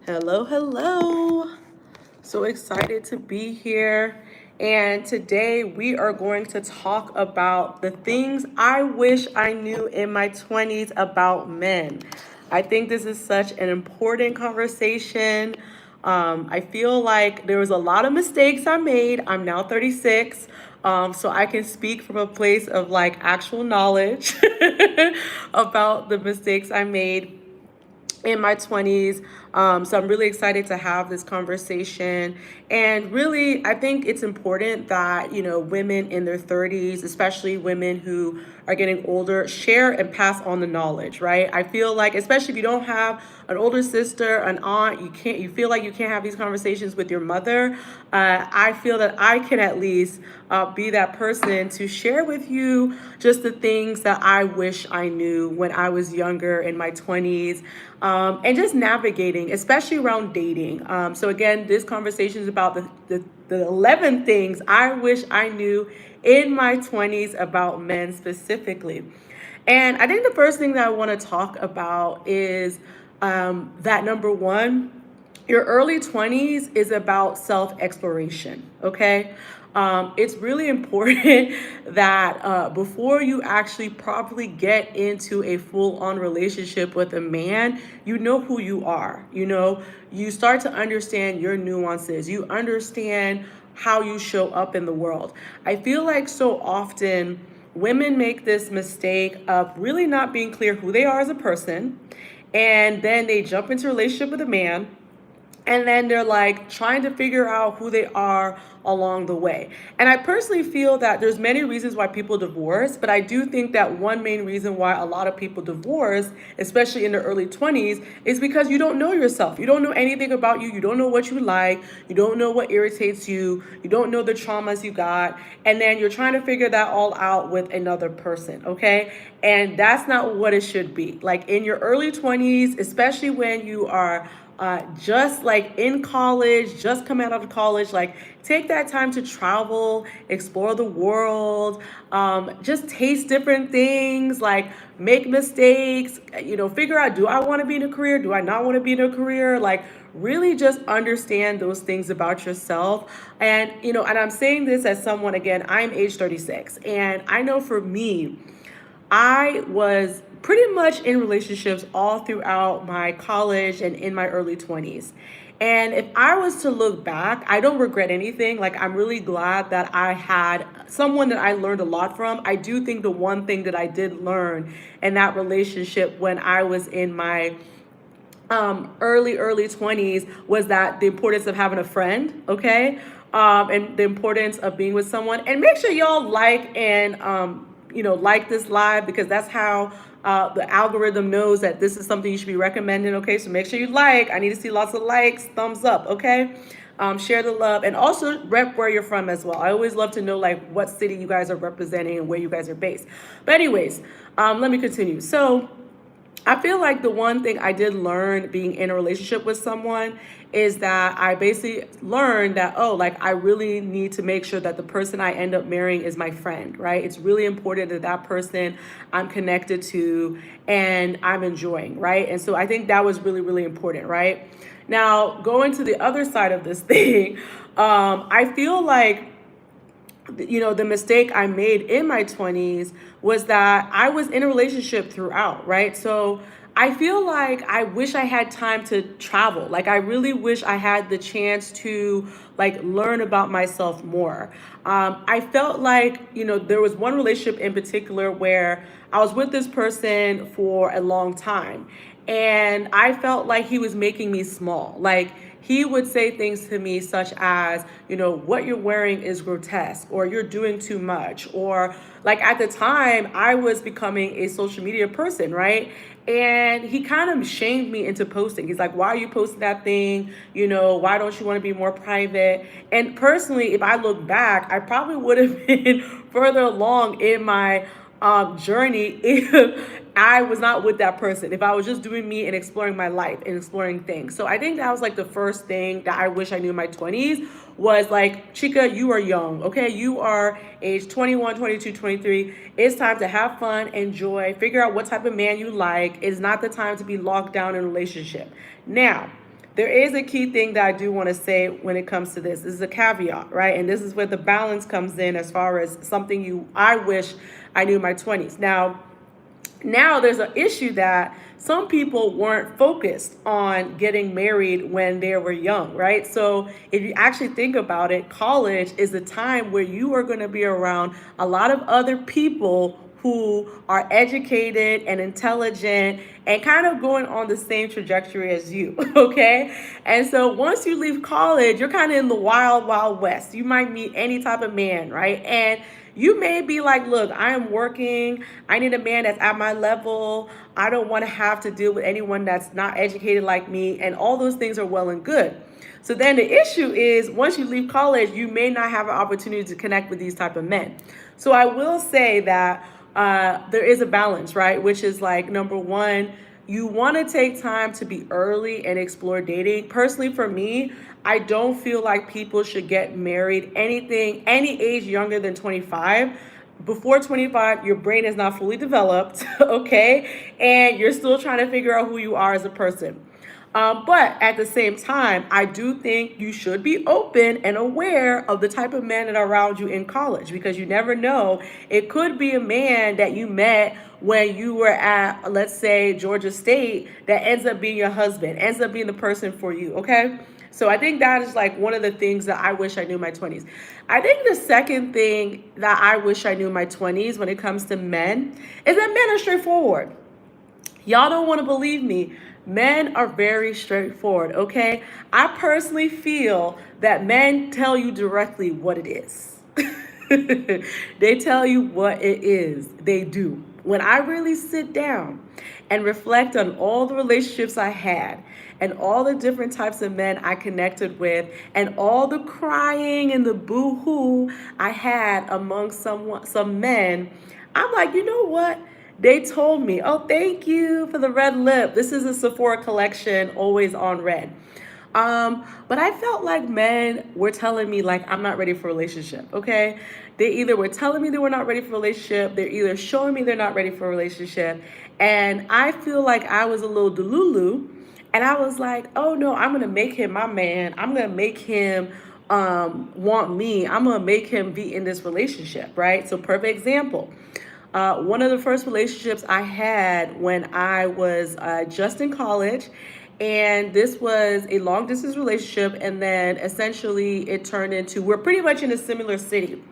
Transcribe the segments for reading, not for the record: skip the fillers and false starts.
Hello, hello. So excited to be here. And today we are going to talk about the things I wish I knew in my 20s about men. I think this is such an important conversation. I feel like there was a lot of mistakes I made. I'm now 36. So I can speak from a place of like actual knowledge about the mistakes I made in my 20s. So I'm really excited to have this conversation. And really, I think it's important that, women in their 30s, especially women who are getting older, share and pass on the knowledge, right? I feel like, especially if you don't have an older sister, an aunt, you feel like you can't have these conversations with your mother. I feel that I can at least be that person to share with you just the things that I wish I knew when I was younger in my 20s, and just navigating, especially around dating. So again, this conversation is about the 11 things I wish I knew in my 20s about men specifically. And I think the first thing that I want to talk about is that number one, your early 20s is about self exploration, okay? It's really important that before you actually properly get into a full on relationship with a man, you know who you are. You start to understand your nuances, you understand how you show up in the world. I feel like so often women make this mistake of really not being clear who they are as a person, and then they jump into a relationship with a man, and then they're like trying to figure out who they are along the way. And I personally feel that there's many reasons why people divorce, but I do think that one main reason why a lot of people divorce, especially in their early 20s, is because you don't know yourself. You don't know anything about you. You don't know what you like. You don't know what irritates you. You don't know the traumas you got. And then you're trying to figure that all out with another person, okay? And that's not what it should be. Like in your early 20s, especially when you are just like in college, just coming out of college, like take that time to travel, explore the world, just taste different things, like make mistakes, figure out, do I want to be in a career? Do I not want to be in a career? Like really just understand those things about yourself. And I'm saying this as someone, again, I'm age 36. And I know for me, I was pretty much in relationships all throughout my college and in my early 20s. And if I was to look back, I don't regret anything. Like, I'm really glad that I had someone that I learned a lot from. I do think the one thing that I did learn in that relationship when I was in my early 20s was that the importance of having a friend, okay? And the importance of being with someone. And make sure y'all like and like this live, because that's how the algorithm knows that this is something you should be recommending, okay? So make sure you like. I need to see lots of likes, thumbs up, okay? Share the love, and also rep where you're from as well. I always love to know like what city you guys are representing and where you guys are based. But anyways, let me continue. So I feel like the one thing I did learn being in a relationship with someone is that I basically learned that, oh, like I really need to make sure that the person I end up marrying is my friend, right? It's really important that that person I'm connected to and I'm enjoying, right? And so I think that was really, really important, right? Now, going to the other side of this thing, I feel like the mistake I made in my 20s was that I was in a relationship throughout, right? So I feel like I wish I had time to travel. Like I really wish I had the chance to like learn about myself more. I felt like, there was one relationship in particular where I was with this person for a long time, and I felt like he was making me small. Like he would say things to me such as, what you're wearing is grotesque, or you're doing too much, or like at the time I was becoming a social media person, right? And he kind of shamed me into posting. He's like, why are you posting that thing? Why don't you want to be more private? And personally, if I look back, I probably would have been further along in my journey if I was not with that person, if I was just doing me and exploring my life and exploring things. So I think that was like the first thing that I wish I knew in my 20s was like, Chica, you are young, okay? You are age 21, 22, 23. It's time to have fun, enjoy, figure out what type of man you like. It's not the time to be locked down in a relationship. Now, there is a key thing that I do want to say when it comes to this. This is a caveat, right? And this is where the balance comes in as far as something I wish I knew in my 20s. Now there's an issue that some people weren't focused on getting married when they were young, right? So if you actually think about it, college is a time where you are going to be around a lot of other people who are educated and intelligent and kind of going on the same trajectory as you, okay? And so once you leave college, you're kind of in the wild, wild west. You might meet any type of man, right? And you may be like, look, I am working. I need a man that's at my level. I don't want to have to deal with anyone that's not educated like me. And all those things are well and good. So then the issue is once you leave college, you may not have an opportunity to connect with these type of men. So I will say that there is a balance, right? Which is like, number one, you want to take time to be early and explore dating. Personally, for me, I don't feel like people should get married any age younger than 25. Before 25, your brain is not fully developed, okay? And you're still trying to figure out who you are as a person. But at the same time, I do think you should be open and aware of the type of men that are around you in college, because you never know. It could be a man that you met when you were at, let's say, Georgia State, that ends up being your husband, ends up being the person for you, okay? So I think that is like one of the things that I wish I knew in my 20s. I think the second thing that I wish I knew in my 20s when it comes to men is that men are straightforward. Y'all don't want to believe me. Men are very straightforward, okay? I personally feel that men tell you directly what it is. They tell you what it is. They do. When I really sit down and reflect on all the relationships I had and all the different types of men I connected with and all the crying and the boo-hoo I had among some men, I'm like, you know what? They told me, oh, thank you for the red lip. This is a Sephora collection, always on red. But I felt like men were telling me like I'm not ready for a relationship, okay? They either were telling me they were not ready for a relationship, they're either showing me they're not ready for a relationship, and I feel like I was a little delulu, and I was like, oh no, I'm gonna make him my man. I'm gonna make him want me. I'm gonna make him be in this relationship, right? So perfect example. One of the first relationships I had when I was just in college, and this was a long distance relationship, and then essentially it turned into, we're pretty much in a similar city.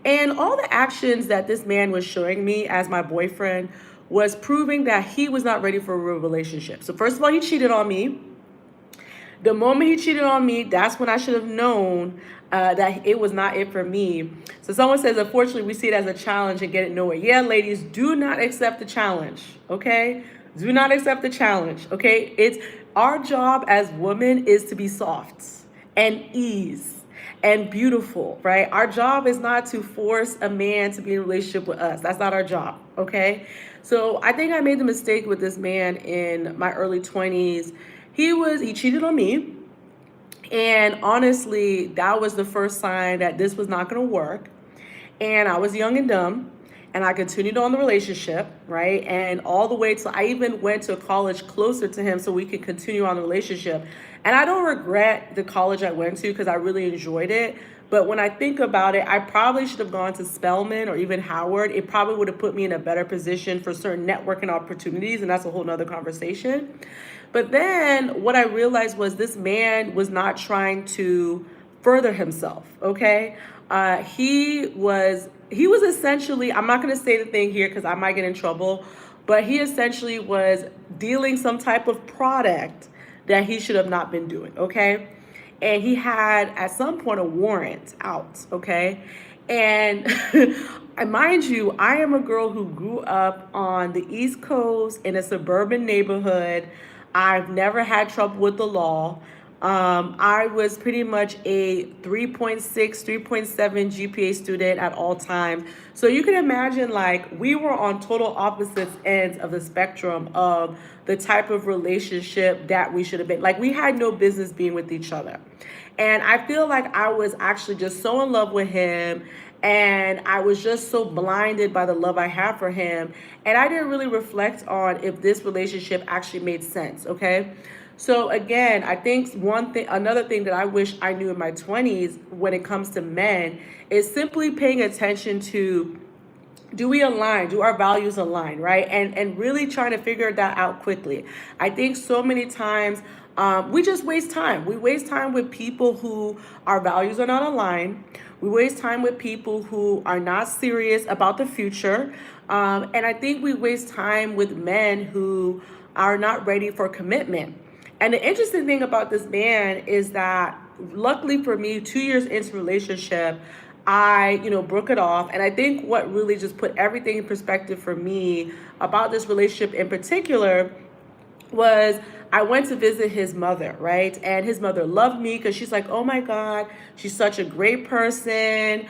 And all the actions that this man was showing me as my boyfriend was proving that he was not ready for a real relationship. So first of all, he cheated on me. The moment he cheated on me, that's when I should have known that it was not it for me. So someone says, unfortunately, we see it as a challenge and get it nowhere. Yeah, ladies, do not accept the challenge, okay? Do not accept the challenge, okay? It's our job as women is to be soft and ease and beautiful, right? Our job is not to force a man to be in a relationship with us. That's not our job, okay? So I think I made the mistake with this man in my early 20s. He cheated on me. And honestly, that was the first sign that this was not going to work. And I was young and dumb. And I continued on the relationship, right? And all the way till I even went to a college closer to him so we could continue on the relationship. And I don't regret the college I went to because I really enjoyed it. But when I think about it, I probably should have gone to Spelman or even Howard. It probably would have put me in a better position for certain networking opportunities. And that's a whole nother conversation. But then what I realized was this man was not trying to further himself, okay? He was essentially, I'm not going to say the thing here because I might get in trouble, but he essentially was dealing some type of product that he should have not been doing, okay? And he had, at some point, a warrant out, okay? And mind you, I am a girl who grew up on the East Coast in a suburban neighborhood. I've never had trouble with the law. I was pretty much a 3.6, 3.7 GPA student at all times. So you can imagine, like, we were on total opposite ends of the spectrum of the type of relationship that we should have been. Like, we had no business being with each other. And I feel like I was actually just so in love with him. And I was just so blinded by the love I have for him. And I didn't really reflect on if this relationship actually made sense, okay? So again, I think another thing that I wish I knew in my 20s when it comes to men is simply paying attention to, do we align, do our values align, right? And really trying to figure that out quickly. I think so many times we just waste time. We waste time with people who our values are not aligned. We waste time with people who are not serious about the future. And I think we waste time with men who are not ready for commitment. And the interesting thing about this man is that, luckily for me, 2 years into relationship, I, broke it off. And I think what really just put everything in perspective for me about this relationship in particular was, I went to visit his mother, right? And his mother loved me because she's like, oh my God, she's such a great person.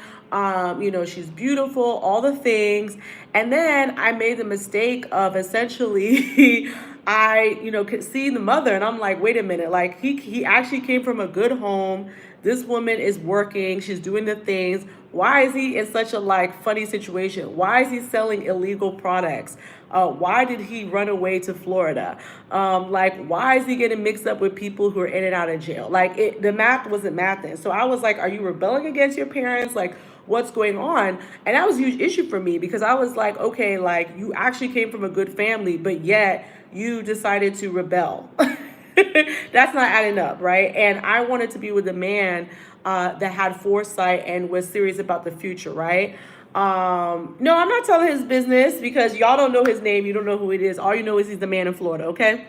She's beautiful, all the things. And then I made the mistake of essentially, could see the mother and I'm like, wait a minute, like he actually came from a good home. This woman is working, she's doing the things. Why is he in such a funny situation? Why is he selling illegal products? Why did he run away to Florida? Why is he getting mixed up with people who are in and out of jail? The math wasn't mathing. So I was like, are you rebelling against your parents? What's going on? And that was a huge issue for me because I was like, okay, you actually came from a good family, but yet you decided to rebel. That's not adding up, right? And I wanted to be with a man that had foresight and was serious about the future, right? No, I'm not telling his business because y'all don't know his name. You don't know who it is. All you know is he's the man in Florida, okay?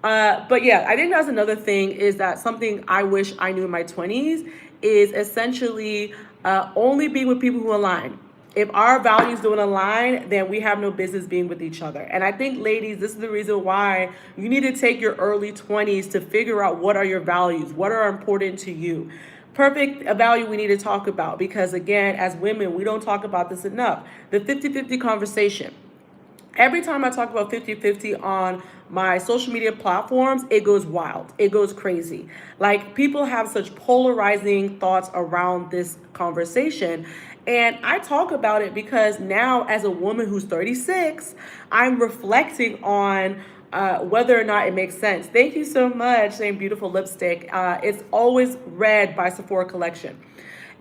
But yeah, I think that's another thing, is that something I wish I knew in my 20s is essentially only being with people who align. If our values don't align, then we have no business being with each other. And I think, ladies, this is the reason why you need to take your early 20s to figure out what are your values, what are important to you. Perfect value we need to talk about, because again, as women, we don't talk about this enough. The 50-50 conversation. Every time I talk about 50-50 on my social media platforms, it goes wild. It goes crazy. People have such polarizing thoughts around this conversation. And I talk about it because now, as a woman who's 36, I'm reflecting on whether or not it makes sense. Thank you so much, saying beautiful lipstick. It's always red by Sephora Collection.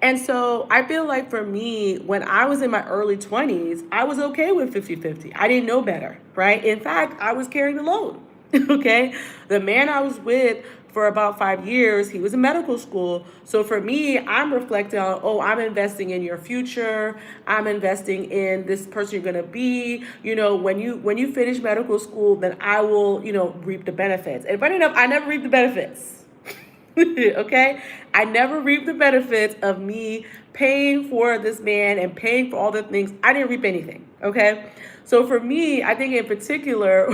And so I feel like for me, when I was in my early 20s, I was okay with 50-50. I didn't know better, right? In fact, I was carrying the load, okay? The man I was with for about 5 years, he was in medical school. So for me, I'm reflecting on, I'm investing in your future. I'm investing in this person you're gonna be. When you finish medical school, then I will, reap the benefits. And funny enough, I never reaped the benefits. Okay, I never reaped the benefits of me paying for this man and paying for all the things. I didn't reap anything. Okay, so for me, I think in particular,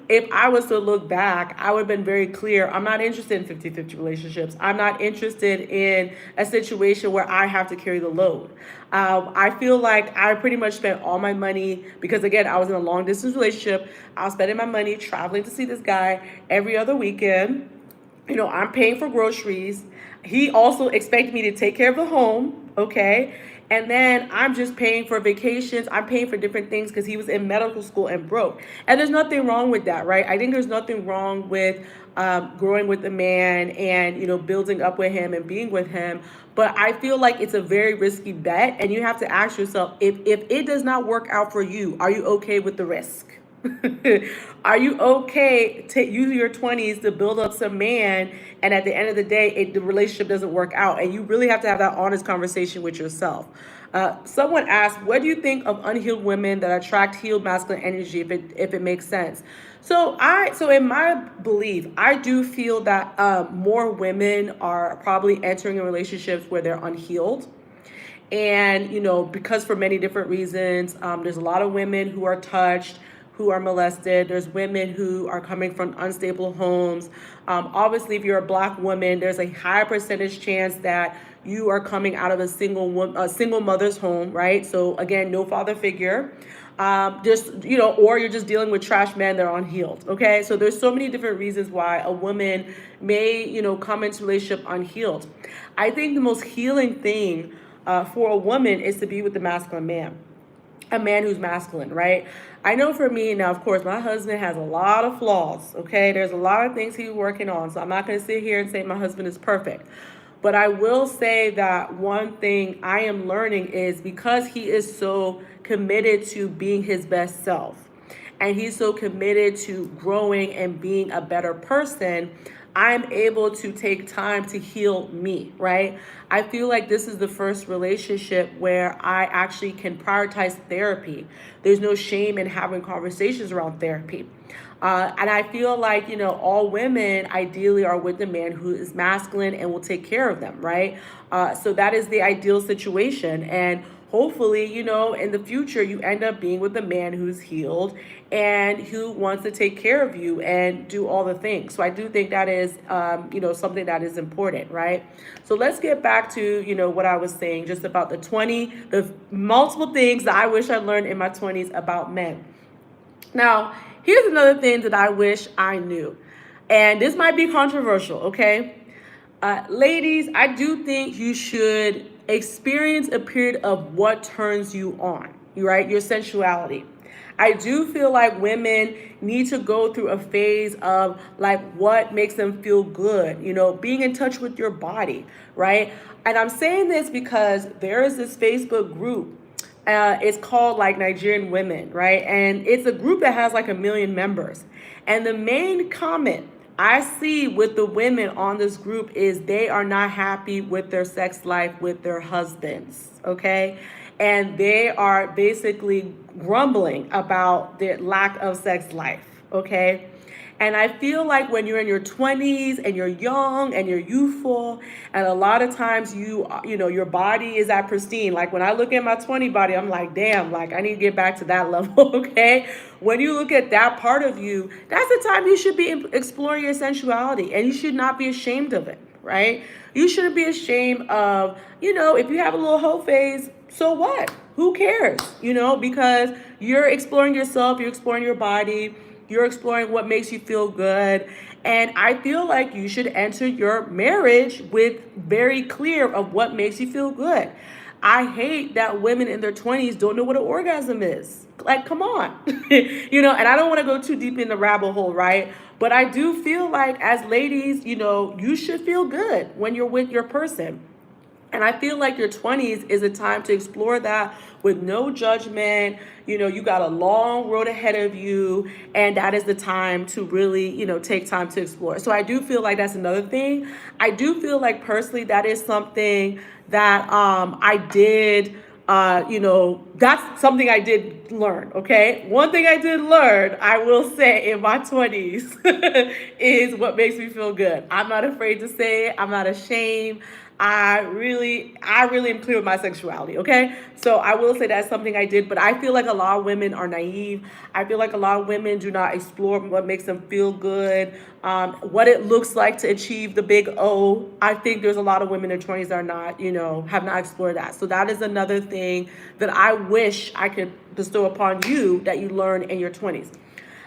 if I was to look back, I would have been very clear. I'm not interested in 50-50 relationships. I'm not interested in a situation where I have to carry the load. I feel like I pretty much spent all my money because, again, I was in a long distance relationship. I was spending my money traveling to see this guy every other weekend. I'm paying for groceries. He also expected me to take care of the home, okay? And then I'm just paying for vacations. I'm paying for different things because he was in medical school and broke. And there's nothing wrong with that, right? I think there's nothing wrong with growing with a man and, building up with him and being with him. But I feel like it's a very risky bet. And you have to ask yourself, if it does not work out for you, are you okay with the risk? Are you okay to use your 20s to build up some man, and at the end of the day, the relationship doesn't work out, and you really have to have that honest conversation with yourself. Someone asked, what do you think of unhealed women that attract healed masculine energy, if it makes sense? So in my belief, I do feel that more women are probably entering in relationships where they're unhealed. And, because for many different reasons, there's a lot of women who are touched, who are molested. There's women who are coming from unstable homes. Obviously, if you're a Black woman, there's a high percentage chance that you are coming out of a single mother's home, right? So again, no father figure. Or you're just dealing with trash men that are unhealed. Okay, so there's so many different reasons why a woman may, come into a relationship unhealed. I think the most healing thing for a woman is to be with the masculine man. a man who's masculine, right? I know for me now, of course, my husband has a lot of flaws, okay? There's a lot of things he's working on, so I'm not going to sit here and say my husband is perfect. But I will say that one thing I am learning is because he is so committed to being his best self, and he's so committed to growing and being a better person, I'm able to take time to heal me, right? I feel like this is the first relationship where I actually can prioritize therapy. There's no shame in having conversations around therapy. And I feel like, all women ideally are with a man who is masculine and will take care of them, right? So that is the ideal situation. And hopefully, in the future, you end up being with a man who's healed and who wants to take care of you and do all the things. So I do think that is, something that is important, right? So let's get back to, what I was saying just about the multiple things that I wish I learned in my 20s about men. Now, here's another thing that I wish I knew. And this might be controversial, okay? Ladies, I do think you should experience a period of what turns you on, right? Your sensuality. I do feel like women need to go through a phase of like what makes them feel good, being in touch with your body, right? And I'm saying this because there is this Facebook group. It's called like Nigerian Women, right? And it's a group that has like 1 million members. And the main comment I see with the women on this group is they are not happy with their sex life with their husbands, okay? And they are basically grumbling about their lack of sex life, okay? And I feel like when you're in your 20s and you're young and you're youthful, and a lot of times your body is at pristine. Like when I look at my 20 body, I'm like, damn, like I need to get back to that level, okay? When you look at that part of you, that's the time you should be exploring your sensuality, and you should not be ashamed of it, right? You shouldn't be ashamed of, if you have a little hoe phase, so what? Who cares? Because you're exploring yourself, you're exploring your body, you're exploring what makes you feel good. And I feel like you should enter your marriage with very clear of what makes you feel good. I hate that women in their 20s don't know what an orgasm is. Like, come on. And I don't want to go too deep in the rabbit hole, right? But I do feel like as ladies, you should feel good when you're with your person. And I feel like your 20s is a time to explore that with no judgment. You got a long road ahead of you, and that is the time to really, take time to explore. So I do feel like that's another thing. I do feel like personally that is something that I did, that's something I did learn, okay? One thing I did learn, I will say, in my 20s is what makes me feel good. I'm not afraid to say it. I'm not ashamed. I really am clear with my sexuality, okay? So I will say that's something I did, but I feel like a lot of women are naive. I feel like a lot of women do not explore what makes them feel good, what it looks like to achieve the big O. I think there's a lot of women in their 20s that are not, have not explored that. So that is another thing that I wish I could bestow upon you that you learn in your 20s.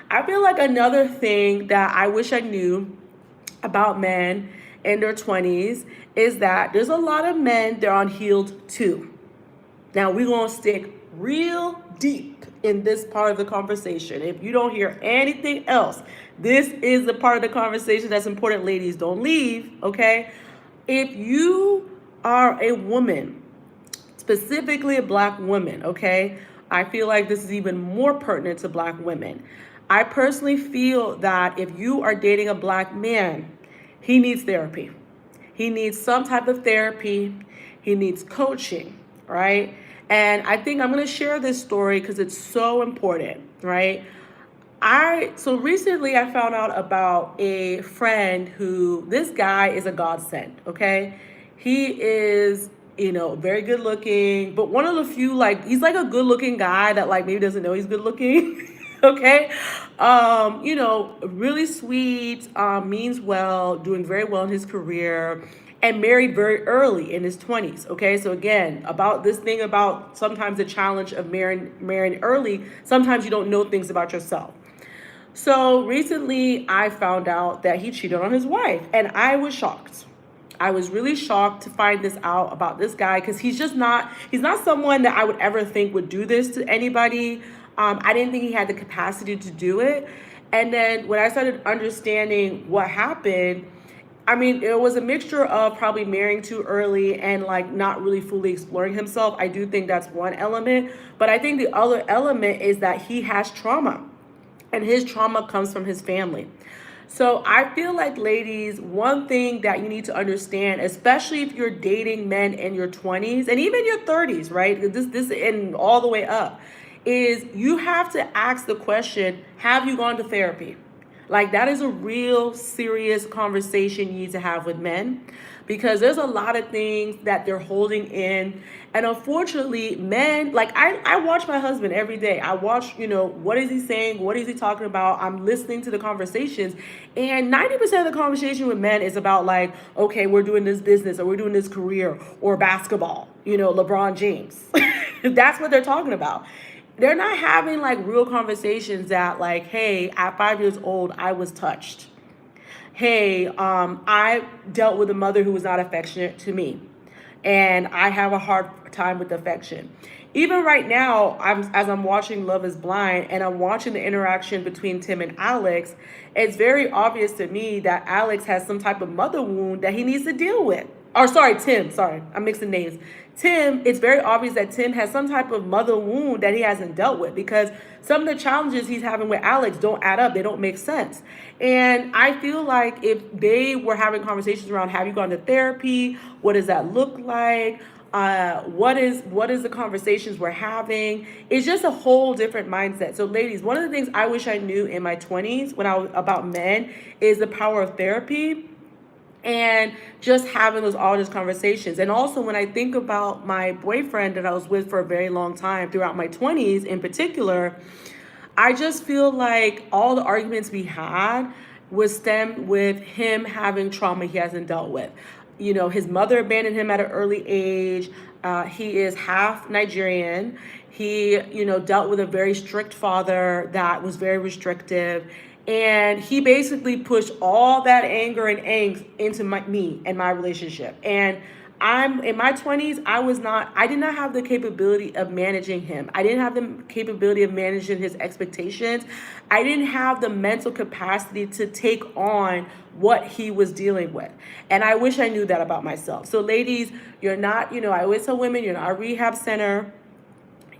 I feel like another thing that I wish I knew about men in their 20s is that there's a lot of men that are unhealed too. Now we're going to stick real deep in this part of the conversation. If you don't hear anything else, this is the part of the conversation that's important. Ladies, don't leave, okay? If you are a woman, specifically a Black woman, okay, I feel like this is even more pertinent to Black women. I personally feel that if you are dating a Black man, he needs therapy. He needs some type of therapy. He needs coaching, right? And I think I'm going to share this story because it's so important, right? So recently I found out about a friend who, this guy is a godsend, okay? He is, very good looking, but one of the few, he's like a good looking guy that maybe doesn't know he's good looking. Okay. Really sweet, means well, doing very well in his career, and married very early in his 20s. Okay. So again, about this thing about sometimes the challenge of marrying early, sometimes you don't know things about yourself. So recently I found out that he cheated on his wife, and I was shocked. I was really shocked to find this out about this guy because he's not someone that I would ever think would do this to anybody. I didn't think he had the capacity to do it. And then when I started understanding what happened, I mean, it was a mixture of probably marrying too early and like not really fully exploring himself. I do think that's one element. But I think the other element is that he has trauma, and his trauma comes from his family. So I feel like, ladies, one thing that you need to understand, especially if you're dating men in your 20s and even your 30s, right? This and all the way up, is you have to ask the question, have you gone to therapy? Like, that is a real serious conversation you need to have with men, because there's a lot of things that they're holding in. And unfortunately, men, like I watch my husband every day. I watch, what is he saying? What is he talking about? I'm listening to the conversations. And 90% of the conversation with men is about like, okay, we're doing this business or we're doing this career or basketball, LeBron James. That's what they're talking about. They're not having like real conversations that like, hey, at 5 years old, I was touched. Hey, I dealt with a mother who was not affectionate to me, and I have a hard time with affection. Even right now, as I'm watching Love is Blind and I'm watching the interaction between Tim and Alex, it's very obvious to me that Alex has some type of mother wound that he needs to deal with. Or sorry, Tim, sorry, I'm mixing names. Tim, it's very obvious that Tim has some type of mother wound that he hasn't dealt with, because some of the challenges he's having with Alex don't add up. They don't make sense. And I feel like if they were having conversations around, have you gone to therapy? What does that look like? What is the conversations we're having? It's just a whole different mindset. So ladies, one of the things I wish I knew in my 20s when I was about men is the power of therapy and just having all those conversations. And also, when I think about my boyfriend that I was with for a very long time throughout my 20s in particular, I just feel like all the arguments we had was stemmed with him having trauma he hasn't dealt with. His mother abandoned him at an early age. He is half Nigerian. He, dealt with a very strict father that was very restrictive. And he basically pushed all that anger and angst into me and my relationship. And I'm in my 20s, I did not have the capability of managing him. I didn't have the capability of managing his expectations. I didn't have the mental capacity to take on what he was dealing with. And I wish I knew that about myself. So ladies, you're not, I always tell women, you're not a rehab center.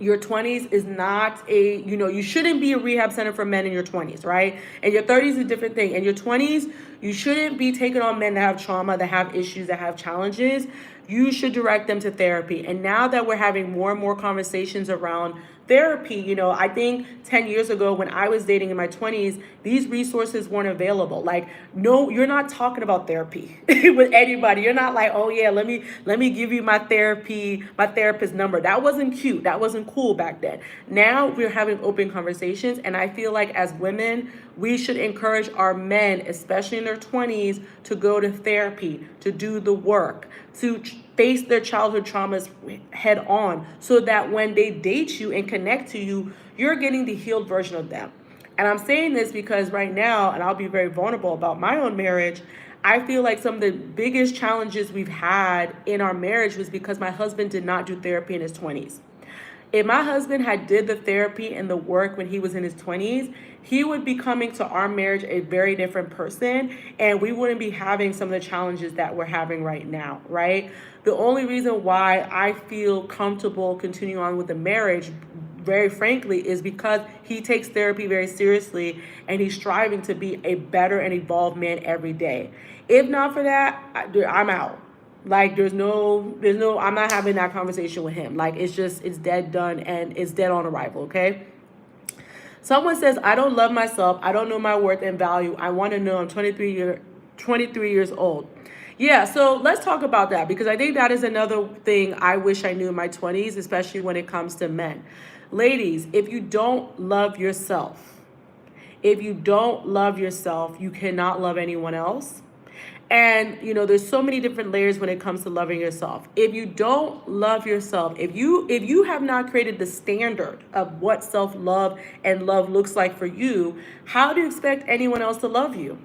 Your 20s is not you shouldn't be a rehab center for men in your 20s, right? And your 30s is a different thing. In your 20s, you shouldn't be taking on men that have trauma, that have issues, that have challenges. You should direct them to therapy. And now that we're having more and more conversations around therapy, I think 10 years ago when I was dating in my 20s, these resources weren't available. Like, no, you're not talking about therapy with anybody. You're not like, oh yeah, let me give you my therapist number. That wasn't cute. That wasn't cool back then. Now we're having open conversations, and I feel like as women, we should encourage our men, especially in their 20s, to go to therapy, to do the work, to face their childhood traumas head on, so that when they date you and connect to you, you're getting the healed version of them. And I'm saying this because right now, and I'll be very vulnerable about my own marriage, I feel like some of the biggest challenges we've had in our marriage was because my husband did not do therapy in his 20s. If my husband had did the therapy and the work when he was in his 20s, he would be coming to our marriage a very different person, and we wouldn't be having some of the challenges that we're having right now, right? The only reason why I feel comfortable continuing on with the marriage, very frankly, is because he takes therapy very seriously and he's striving to be a better and evolved man every day. If not for that, I'm out. Like, there's no, I'm not having that conversation with him. Like, it's dead done, and it's dead on arrival, okay? Someone says, I don't love myself. I don't know my worth and value. I want to know. I'm 23 years old. Yeah, so let's talk about that, because I think that is another thing I wish I knew in my 20s, especially when it comes to men. Ladies, if you don't love yourself, you cannot love anyone else. And, there's so many different layers when it comes to loving yourself. If you don't love yourself, if you have not created the standard of what self-love and love looks like for you, how do you expect anyone else to love you?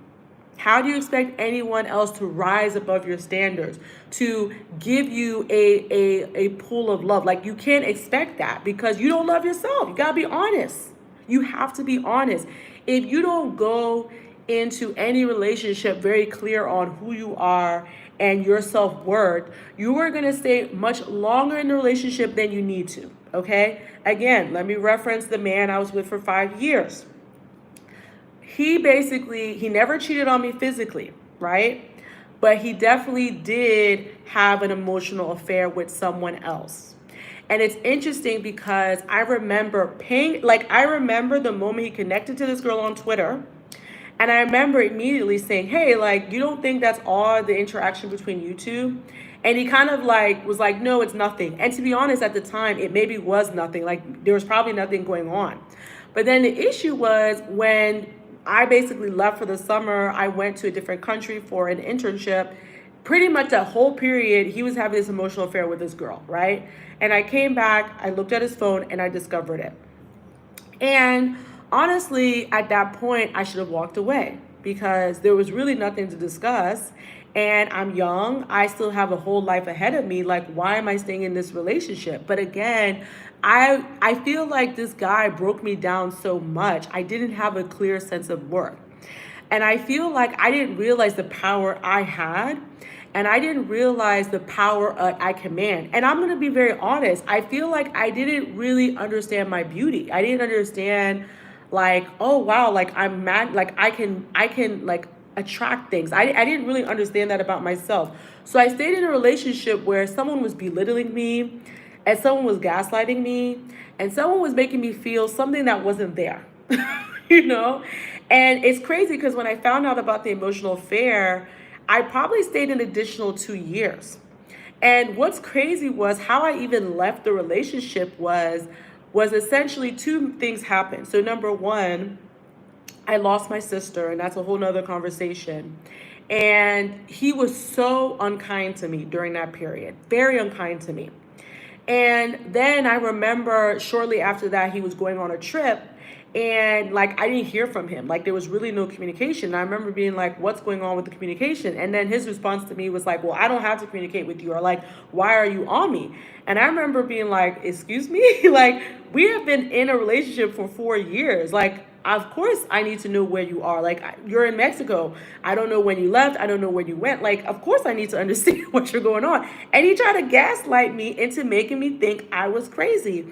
How do you expect anyone else to rise above your standards, to give you a pool of love? Like, you can't expect that because you don't love yourself. You gotta be honest. You have to be honest. If you don't go into any relationship very clear on who you are and your self-worth, you are going to stay much longer in the relationship than you need to. Okay, again, let me reference the man I was with for 5 years. He never cheated on me physically, right? But he definitely did have an emotional affair with someone else. And it's interesting because I remember the moment he connected to this girl on Twitter. And I remember immediately saying, hey, like, you don't think that's all the interaction between you two? And he kind of like was like, no, it's nothing. And to be honest, at the time, it maybe was nothing. Like, there was probably nothing going on. But then the issue was when I basically left for the summer, I went to a different country for an internship. Pretty much that whole period, he was having this emotional affair with this girl, right? And I came back, I looked at his phone, and I discovered it. And honestly, at that point, I should have walked away because there was really nothing to discuss. And I'm young. I still have a whole life ahead of me. Like, why am I staying in this relationship? But again, I feel like this guy broke me down so much. I didn't have a clear sense of worth. And I feel like I didn't realize the power I had. And I didn't realize the power I command. And I'm going to be very honest. I feel like I didn't really understand my beauty. I didn't understand, like, oh, wow, like I'm mad. Like I can like attract things. I didn't really understand that about myself. So I stayed in a relationship where someone was belittling me and someone was gaslighting me and someone was making me feel something that wasn't there, you know? And it's crazy because when I found out about the emotional affair, I probably stayed an additional 2 years. And what's crazy was how I even left the relationship was essentially two things happened. So number one, I lost my sister, and that's a whole nother conversation. And he was so unkind to me during that period, very unkind to me. And then I remember shortly after that, he was going on a trip and like I didn't hear from him. Like there was really no communication. And I remember being like, what's going on with the communication? And then his response to me was like, well, I don't have to communicate with you, or like, why are you on me? And I remember being like, excuse me? Like, we have been in a relationship for 4 years. Like, of course I need to know where you are. Like, you're in Mexico. I don't know when you left. I don't know when you went. Like, of course I need to understand what you're going on. And he tried to gaslight me into making me think I was crazy.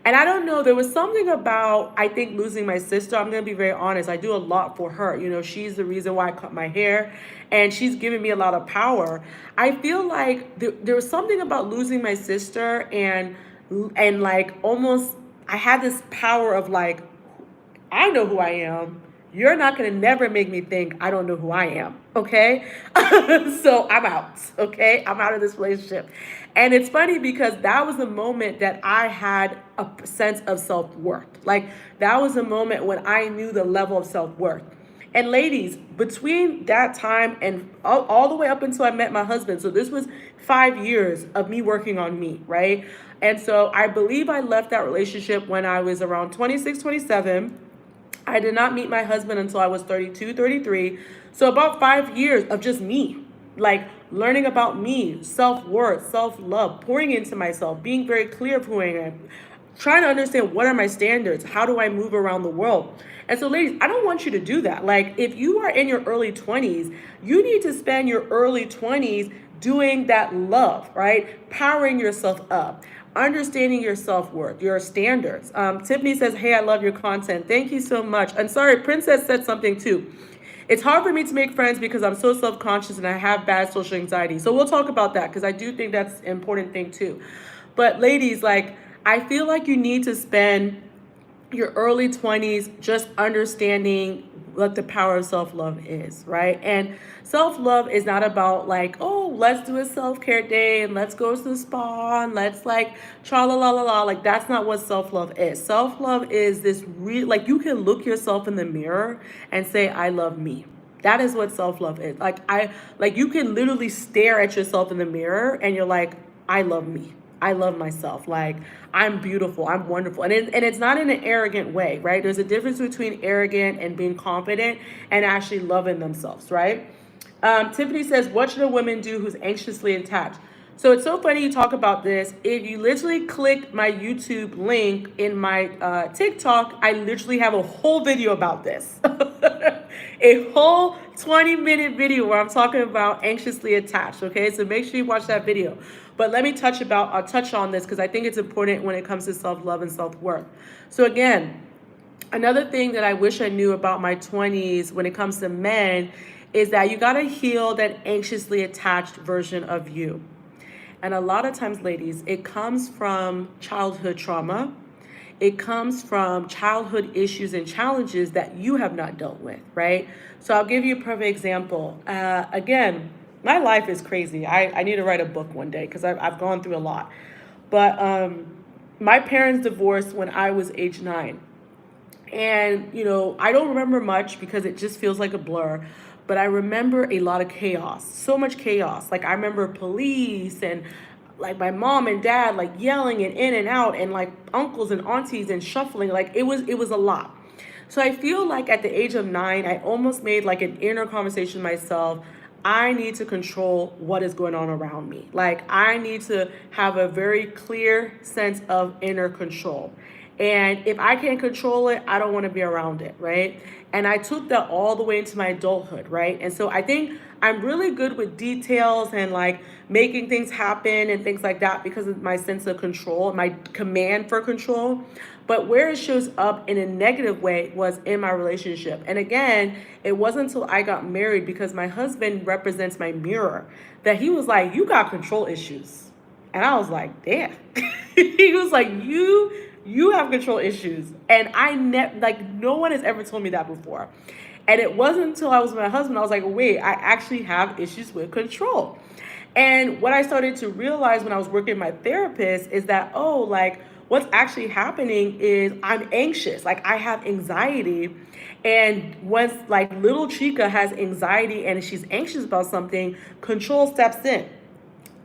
And I don't know, there was something about, I think, losing my sister. I'm going to be very honest. I do a lot for her. You know, she's the reason why I cut my hair, and she's given me a lot of power. I feel like there was something about losing my sister and like almost, I had this power of like, I know who I am. You're not going to never make me think I don't know who I am. Okay. So I'm out. Okay. I'm out of this relationship. And it's funny because that was the moment that I had a sense of self-worth. Like that was a moment when I knew the level of self-worth. And ladies, between that time and all the way up until I met my husband, so this was 5 years of me working on me, right? And so I believe I left that relationship when I was around 26, 27. I did not meet my husband until I was 32, 33. So about 5 years of just me, like learning about me, self-worth, self-love, pouring into myself, being very clear of who I am, trying to understand what are my standards, how do I move around the world. And so ladies, I don't want you to do that. Like if you are in your early 20s, you need to spend your early 20s doing that love, right? Powering yourself up, understanding your self-worth, your standards. Tiffany says, hey, I love your content. Thank you so much. And sorry, Princess said something too. It's hard for me to make friends because I'm so self-conscious and I have bad social anxiety. So we'll talk about that because I do think that's an important thing too. But ladies, like, I feel like you need to spend your early 20s just understanding what the power of self-love is, right? And self-love is not about like, oh, let's do a self-care day and let's go to the spa and let's like tra la la la la. Like that's not what self-love is. Self-love is this real, like you can look yourself in the mirror and say, I love me. That is what self-love is. Like you can literally stare at yourself in the mirror and you're like, I love me. I love myself. Like, I'm beautiful. I'm wonderful. And it's not in an arrogant way, right? There's a difference between arrogant and being confident and actually loving themselves, right? Tiffany says, what should a woman do who's anxiously attached? So it's so funny you talk about this. If you literally click my YouTube link in my TikTok, I literally have a whole video about this. A whole 20-minute video where I'm talking about anxiously attached. Okay, so make sure you watch that video. But let me touch on this because I think it's important when it comes to self-love and self-worth. So again, another thing that I wish I knew about my 20s when it comes to men is that you got to heal that anxiously attached version of you. And a lot of times, ladies, it comes from childhood trauma. It comes from childhood issues and challenges that you have not dealt with, right? So I'll give you a perfect example. Again, my life is crazy. I need to write a book one day because I've gone through a lot. But my parents divorced when I was age 9. And, I don't remember much because it just feels like a blur. But I remember a lot of chaos, so much chaos. Like, I remember police and like my mom and dad like yelling and in and out, and like uncles and aunties and shuffling. Like, it was a lot. So I feel like at the age of 9, I almost made like an inner conversation with myself. I need to control what is going on around me. Like, I need to have a very clear sense of inner control. And if I can't control it, I don't want to be around it, right? And I took that all the way into my adulthood, right? And so I think I'm really good with details and like making things happen and things like that because of my sense of control, my command for control. But where it shows up in a negative way was in my relationship. And again, it wasn't until I got married, because my husband represents my mirror, that he was like, you got control issues. And I was like, damn. He was like, you have control issues. And no one has ever told me that before. And it wasn't until I was with my husband, I was like, wait, I actually have issues with control. And what I started to realize when I was working with my therapist is that, what's actually happening is I'm anxious. Like, I have anxiety. And once like little Chica has anxiety and she's anxious about something, control steps in.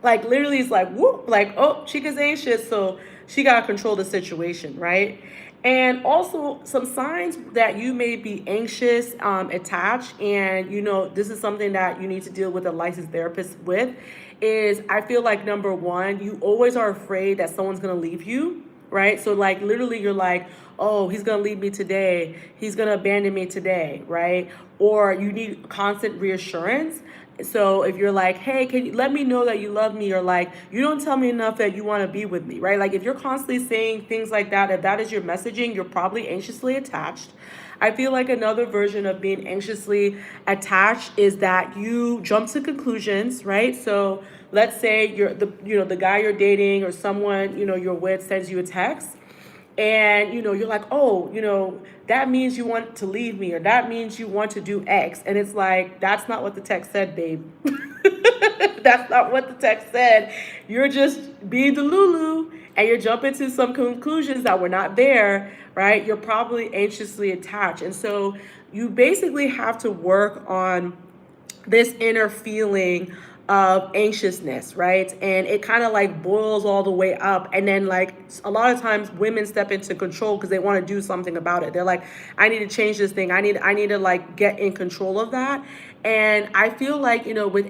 Like, literally, it's like, whoop, like, oh, Chica's anxious, so she got to control the situation, right? And also some signs that you may be anxious, attached, and, this is something that you need to deal with a licensed therapist with, is I feel like, number one, you always are afraid that someone's going to leave you, right? So, like, literally, you're like, oh, he's going to leave me today. He's going to abandon me today, right? Or you need constant reassurance. So if you're like, hey, can you let me know that you love me? Or like, you don't tell me enough that you want to be with me, right? Like, if you're constantly saying things like that, if that is your messaging, you're probably anxiously attached. I feel like another version of being anxiously attached is that you jump to conclusions, right? So let's say the guy you're dating or someone, you're with sends you a text. And, you're like, oh, that means you want to leave me, or that means you want to do X. And it's like, that's not what the text said, babe. That's not what the text said. You're just being the Lulu and you're jumping to some conclusions that were not there, right? You're probably anxiously attached. And so you basically have to work on this inner feeling of anxiousness, right? And it kind of like boils all the way up. And then like a lot of times women step into control because they want to do something about it. They're like, I need to change this thing. I need to like get in control of that. And I feel like, with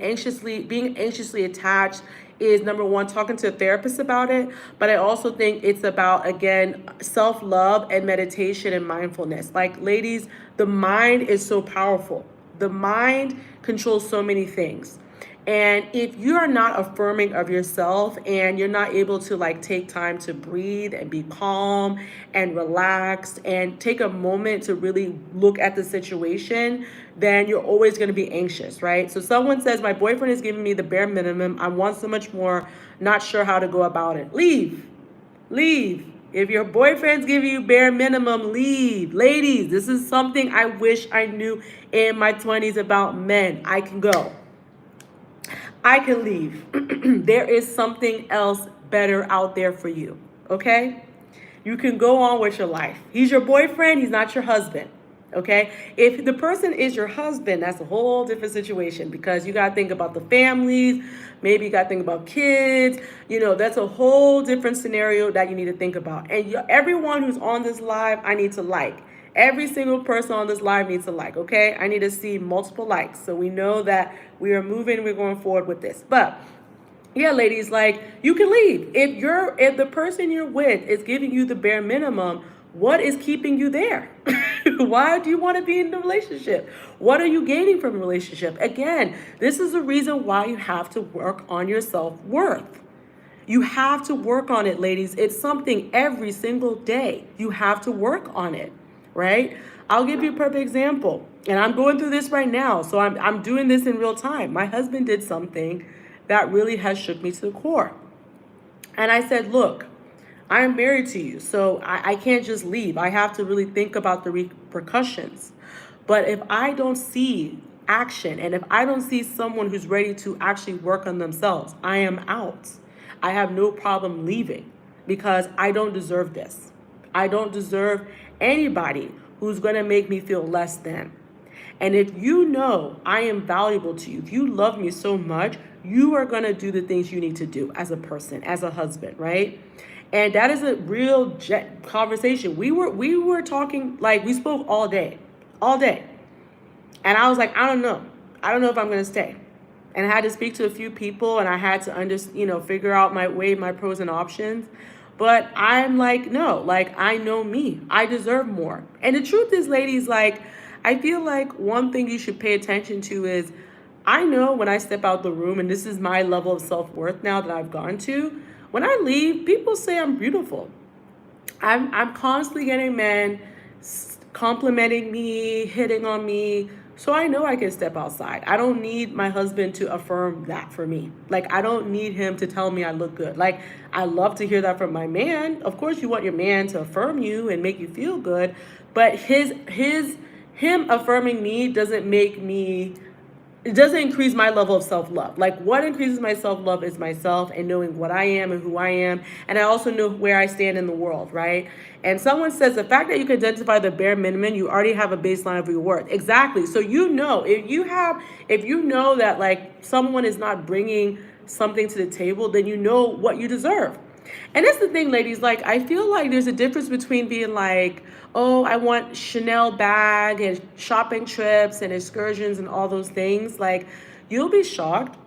being anxiously attached is, number one, talking to a therapist about it. But I also think it's about, again, self-love and meditation and mindfulness. Like, ladies, the mind is so powerful. The mind controls so many things. And if you are not affirming of yourself and you're not able to like take time to breathe and be calm and relaxed and take a moment to really look at the situation, then you're always going to be anxious, right? So someone says, my boyfriend is giving me the bare minimum. I want so much more, not sure how to go about it. Leave. If your boyfriend's giving you bare minimum, leave. Ladies, this is something I wish I knew in my 20s about men. I can go. I can leave. There is something else better out there for you, okay? You can go on with your life. He's your boyfriend. He's not your husband. Okay, if the person is your husband, that's a whole different situation because you got to think about the families. Maybe you got to think about kids. That's a whole different scenario that you need to think about. And everyone who's on this live, I need to like. Every single person on this live needs to like, okay? I need to see multiple likes so we know that we are moving, we're going forward with this. But yeah, ladies, like you can leave. If the person you're with is giving you the bare minimum, what is keeping you there? Why do you want to be in the relationship? What are you gaining from the relationship? Again, this is the reason why you have to work on your self-worth. You have to work on it, ladies. It's something every single day. You have to work on it, right? I'll give you a perfect example. And I'm going through this right now. So I'm doing this in real time. My husband did something that really has shook me to the core. And I said, look, I am married to you, so I can't just leave. I have to really think about the repercussions. But if I don't see action and if I don't see someone who's ready to actually work on themselves, I am out. I have no problem leaving because I don't deserve this. I don't deserve anybody who's going to make me feel less than. And if you know I am valuable to you, if you love me so much, you are going to do the things you need to do as a person, as a husband, right? And that is a real conversation. We were talking, like we spoke all day. And I was like, I don't know if I'm going to stay. And I had to speak to a few people and I had to figure out my pros and options. But I'm like, no, like I know me. I deserve more. And the truth is, ladies, like I feel like one thing you should pay attention to is I know when I step out the room, and this is my level of self-worth now that I've gone to, when I leave, people say I'm beautiful. I'm constantly getting men complimenting me, hitting on me. So I know I can step outside. I don't need my husband to affirm that for me. Like, I don't need him to tell me I look good. Like, I love to hear that from my man. Of course, you want your man to affirm you and make you feel good. But him affirming me doesn't increase my level of self-love. Like, what increases my self-love is myself and knowing what I am and who I am. And I also know where I stand in the world, right? And someone says the fact that you can identify the bare minimum, you already have a baseline of your worth. Exactly. So if you know that like someone is not bringing something to the table, then you know what you deserve. And that's the thing, ladies, like I feel like there's a difference between being like, oh, I want Chanel bag and shopping trips and excursions and all those things. Like, you'll be shocked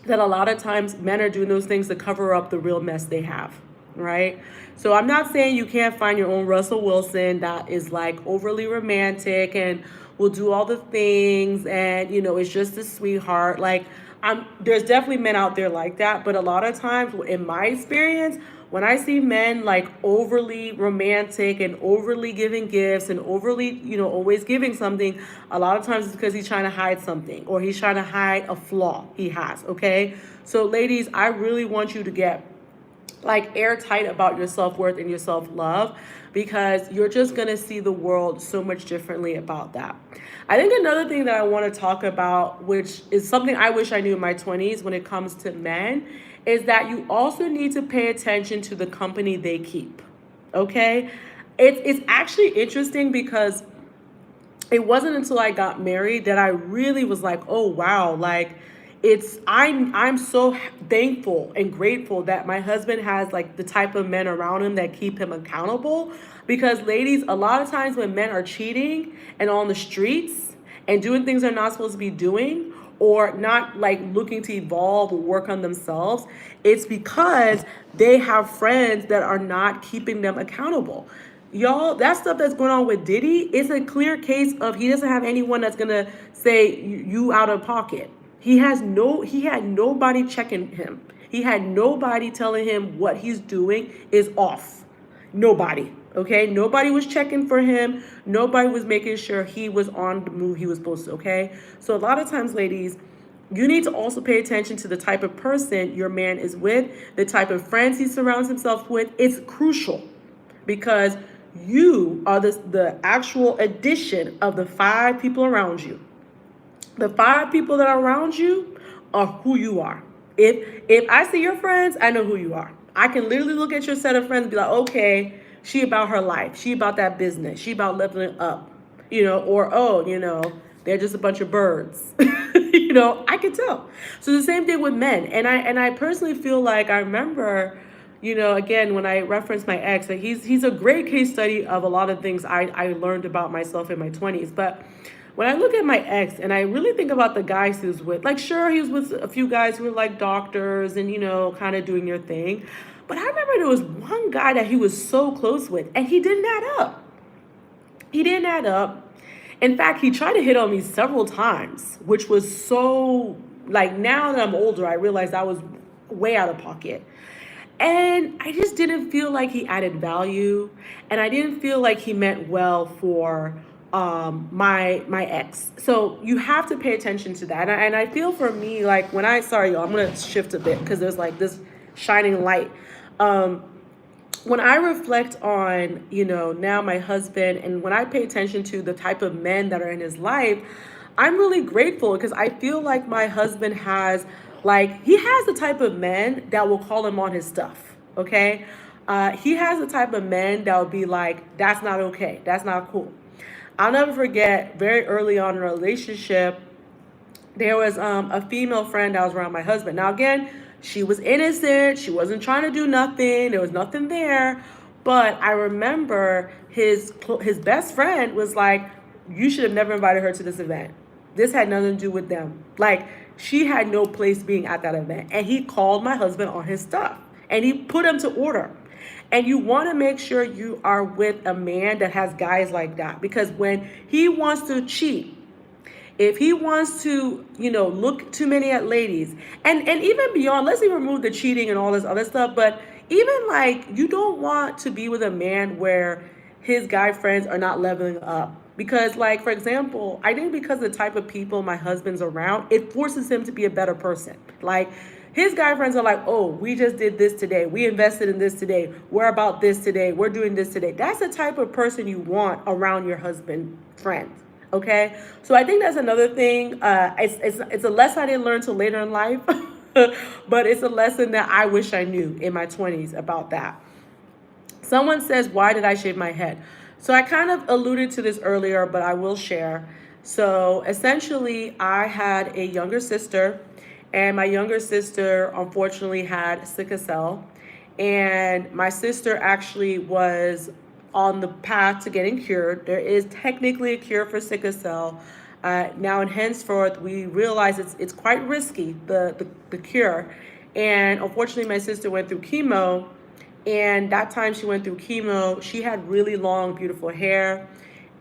that a lot of times men are doing those things to cover up the real mess they have, right? So I'm not saying you can't find your own Russell Wilson that is like overly romantic and will do all the things and, it's just a sweetheart. Like, there's definitely men out there like that, but a lot of times in my experience, when I see men like overly romantic and overly giving gifts and overly, always giving something, a lot of times it's because he's trying to hide something or he's trying to hide a flaw he has, okay? So ladies, I really want you to get like airtight about your self-worth and your self-love because you're just going to see the world so much differently about that. I think another thing that I want to talk about, which is something I wish I knew in my 20s when it comes to men, is that you also need to pay attention to the company they keep, okay? It's actually interesting because it wasn't until I got married that I really was like, oh, wow, like, I'm so thankful and grateful that my husband has like the type of men around him that keep him accountable. Because ladies, a lot of times when men are cheating and on the streets and doing things they're not supposed to be doing or not like looking to evolve or work on themselves, it's because they have friends that are not keeping them accountable. Y'all, that stuff that's going on with Diddy is a clear case of he doesn't have anyone that's going to say you out of pocket. He had nobody checking him. He had nobody telling him what he's doing is off. Nobody, okay? Nobody was checking for him. Nobody was making sure he was on the move he was supposed to, okay? So a lot of times, ladies, you need to also pay attention to the type of person your man is with, the type of friends he surrounds himself with. It's crucial because you are the actual addition of the 5 people around you. The 5 people that are around you are who you are. If I see your friends, I know who you are. I can literally look at your set of friends and be like, okay, she about her life. She about that business. She about leveling up. or, oh, they're just a bunch of birds. I could tell. So the same thing with men. And I personally feel like I remember, again, when I reference my ex, that he's a great case study of a lot of things I learned about myself in my 20s. But when I look at my ex and I really think about the guys he was with, like, sure, he was with a few guys who were like doctors and, kind of doing your thing. But I remember there was one guy that he was so close with, and he didn't add up. He didn't add up. In fact, he tried to hit on me several times, which was so, like, now that I'm older, I realized I was way out of pocket. And I just didn't feel like he added value, and I didn't feel like he meant well for my ex. So you have to pay attention to that. And I feel for me, like, sorry y'all, I'm gonna shift a bit because there's like this shining light. When I reflect on, now my husband, and when I pay attention to the type of men that are in his life, I'm really grateful because I feel like my husband he has the type of men that will call him on his stuff, okay? He has the type of men that will be like, that's not okay, that's not cool. I'll never forget, very early on in a relationship, there was a female friend that was around my husband. Now, again, she was innocent. She wasn't trying to do nothing. There was nothing there. But I remember his best friend was like, you should have never invited her to this event. This had nothing to do with them. Like, she had no place being at that event. And he called my husband on his stuff. And he put him to order. And you want to make sure you are with a man that has guys like that. Because when he wants to cheat, if he wants to, look too many at ladies, and even beyond, let's even remove the cheating and all this other stuff, but even like, you don't want to be with a man where his guy friends are not leveling up. Because, like, for example, I think because of the type of people my husband's around, it forces him to be a better person. Like, his guy friends are like, oh, we just did this today. We invested in this today. We're about this today. We're doing this today. That's the type of person you want around your husband friends. Okay, so I think that's another thing. It's a lesson I didn't learn till later in life, but it's a lesson that I wish I knew in my 20s about that. Someone says, why did I shave my head? So I kind of alluded to this earlier, but I will share. So essentially, I had a younger sister, and my younger sister unfortunately had sickle cell, and my sister actually was on the path to getting cured. There is technically a cure for sickle cell. Now and henceforth, we realize it's quite risky, the cure. And unfortunately, my sister went through chemo. And that time she went through chemo, she had really long, beautiful hair.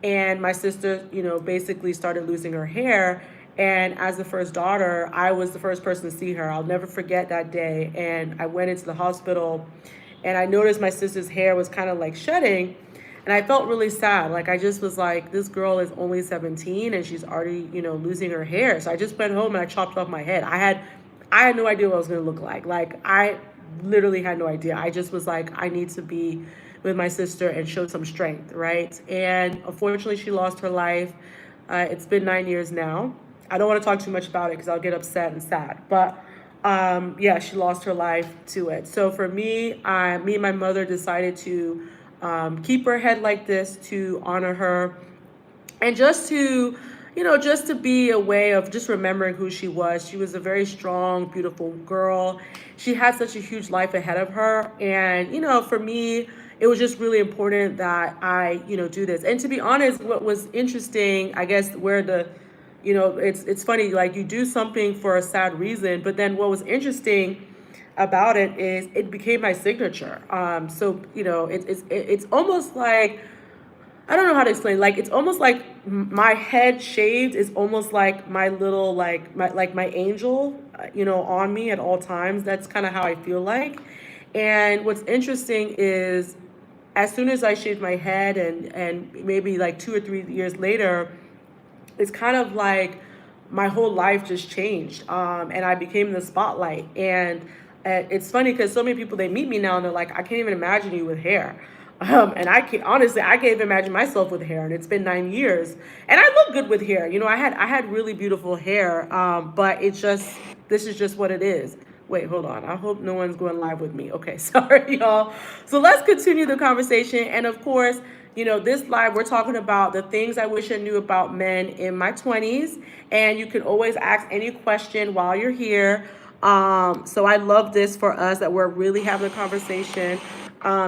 And my sister, basically started losing her hair. And as the first daughter, I was the first person to see her. I'll never forget that day. And I went into the hospital, and I noticed my sister's hair was kind of like shedding, and I felt really sad. Like, I just was like, this girl is only 17 and she's already, losing her hair. So I just went home and I chopped off my head. I had no idea what I was going to look like. Like, I literally had no idea. I just was like, I need to be with my sister and show some strength, right? And unfortunately, she lost her life. It's been 9 years now. I don't want to talk too much about it because I'll get upset and sad. But yeah, she lost her life to it. So for me, me and my mother decided to keep her head like this, to honor her, and just to, just to be a way of just remembering who she was. She was a very strong, beautiful girl. She had such a huge life ahead of her. And, for me, it was just really important that I, do this. And to be honest, what was interesting, I guess, where it's funny, like, you do something for a sad reason, but then what was interesting about it is it became my signature. So, it's almost like, I don't know how to explain. Like, it's almost like my head shaved is almost like my little, like my angel, on me at all times. That's kind of how I feel like. And what's interesting is, as soon as I shaved my head, and maybe like 2 or 3 years later, it's kind of like my whole life just changed. And I became the spotlight. And it's funny because so many people, they meet me now and they're like, I can't even imagine you with hair. And I can't even imagine myself with hair. And it's been 9 years, and I look good with hair. I had really beautiful hair. But this is just what it is. Wait, hold on. I hope no one's going live with me. Okay, sorry, y'all. So let's continue the conversation. And of course, this live, we're talking about the things I wish I knew about men in my 20s. And you can always ask any question while you're here. So I love this for us that we're really having a conversation,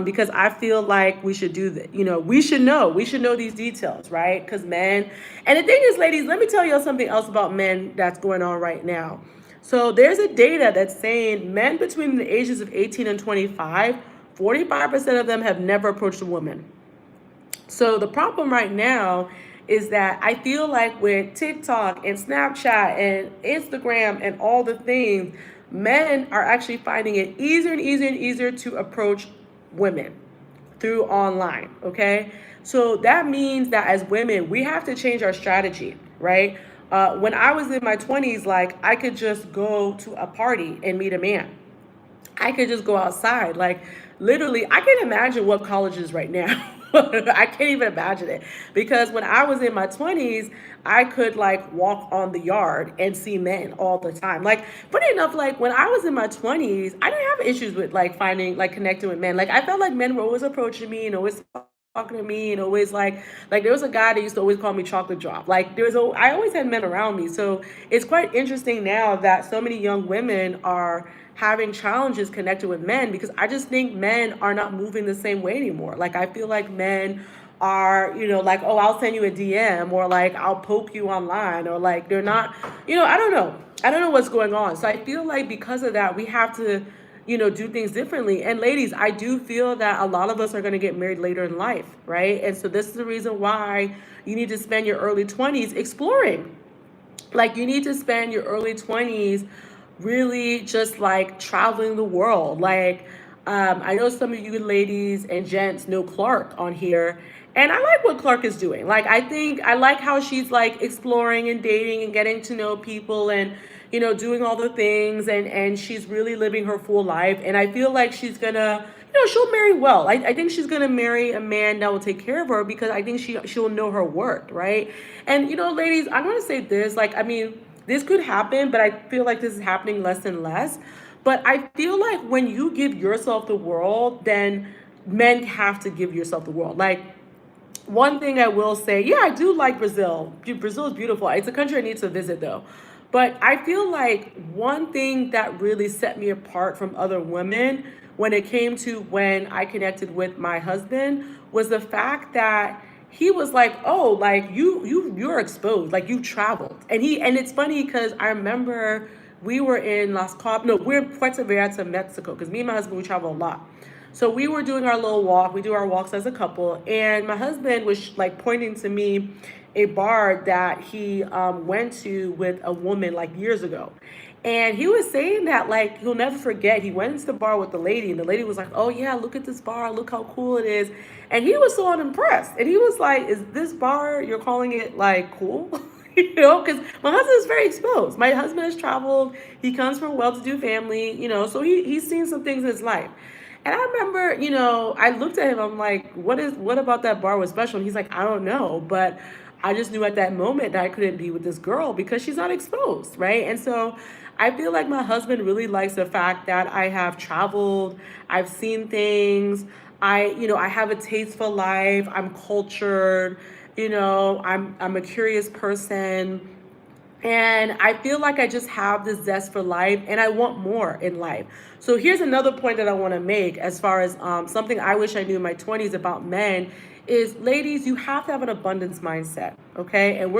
because I feel like we should do that. We should know these details, right? Because men, and the thing is, ladies, let me tell you something else about men that's going on right now. So there's a data that's saying men between the ages of 18 and 25, 45% of them have never approached a woman. So the problem right now is that I feel like with TikTok and Snapchat and Instagram and all the things, men are actually finding it easier and easier and easier to approach women through online. Okay. So that means that as women, we have to change our strategy, right? When I was in my 20s, like I could just go to a party and meet a man. I could just go outside. Like literally, I can't imagine what college is right now. I can't even imagine it, because when I was in my 20s, I could like walk on the yard and see men all the time. Like funny enough, like when I was in my 20s, I didn't have issues with like finding like connecting with men. Like I felt like men were always approaching me and always talking to me and always like there was a guy that used to always call me chocolate drop. Like I always had men around me. So it's quite interesting now that so many young women are having challenges connected with men, because I just think men are not moving the same way anymore. Like I feel like men are, like, oh, I'll send you a DM, or like I'll poke you online, or like they're not, I don't know. I don't know what's going on. So I feel like because of that, we have to, do things differently. And ladies, I do feel that a lot of us are going to get married later in life, right? And so this is the reason why you need to spend your early 20s exploring. Like you need to spend your early 20s really just like traveling the world. Like I know some of you ladies and gents know Clark on here, and I like what Clark is doing. Like I think I like how she's like exploring and dating and getting to know people, and doing all the things, and she's really living her full life. And I feel like she's gonna, she'll marry well. I think she's gonna marry a man that will take care of her, because I think she'll know her worth, right? And ladies, I'm gonna say this, like, I mean, this could happen, but I feel like this is happening less and less. But I feel like when you give yourself the world, then men have to give yourself the world. Like one thing I will say, yeah, I do like Brazil. Brazil is beautiful. It's a country I need to visit though. But I feel like one thing that really set me apart from other women when it came to when I connected with my husband was the fact that he was like, oh, like you're exposed, like you traveled. And it's funny because I remember we were in we're in Puerto Vallarta, Mexico, because me and my husband, we travel a lot. So we were doing our little walk. We do our walks as a couple, and my husband was like pointing to me a bar that he went to with a woman like years ago. And he was saying that like he'll never forget. He went into the bar with the lady, and the lady was like, "Oh yeah, look at this bar. Look how cool it is." And he was so unimpressed. And he was like, "Is this bar, you're calling it like cool?" Because my husband is very exposed. My husband has traveled. He comes from a well-to-do family, so he's seen some things in his life. And I remember, I looked at him, I'm like, what about that bar was special? And he's like, I don't know. But I just knew at that moment that I couldn't be with this girl because she's not exposed, right? And so I feel like my husband really likes the fact that I have traveled, I've seen things, I have a taste for life, I'm cultured, I'm a curious person. And I feel like I just have this zest for life and I want more in life. So here's another point that I want to make as far as something I wish I knew in my 20s about men is, ladies, you have to have an abundance mindset, okay? And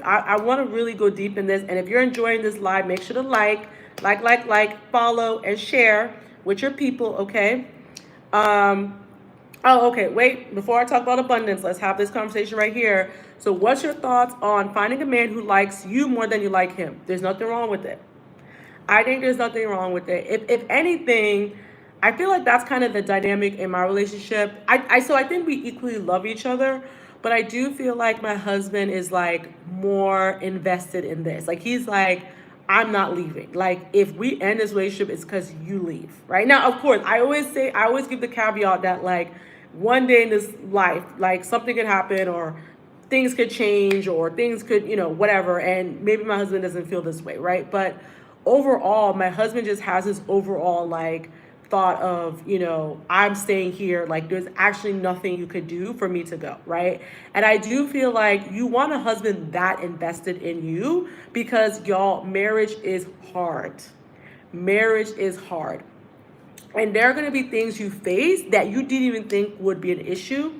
I want to really go deep in this. And if you're enjoying this live, make sure to follow, and share with your people, okay? Oh, okay. Wait, before I talk about abundance, let's have this conversation right here. So what's your thoughts on finding a man who likes you more than you like him? There's nothing wrong with it. I think there's nothing wrong with it. If anything, I feel like that's kind of the dynamic in my relationship. So I think we equally love each other, but I do feel like my husband is like more invested in this. Like he's like, I'm not leaving. Like if we end this relationship, it's because you leave. Right now, of course, I always give the caveat that like one day in this life, like something could happen or things could change or things could, whatever. And maybe my husband doesn't feel this way, right? But overall, my husband just has this overall like thought of, I'm staying here, like there's actually nothing you could do for me to go, right? And I do feel like you want a husband that invested in you because y'all, marriage is hard. Marriage is hard. And there are going to be things you face that you didn't even think would be an issue.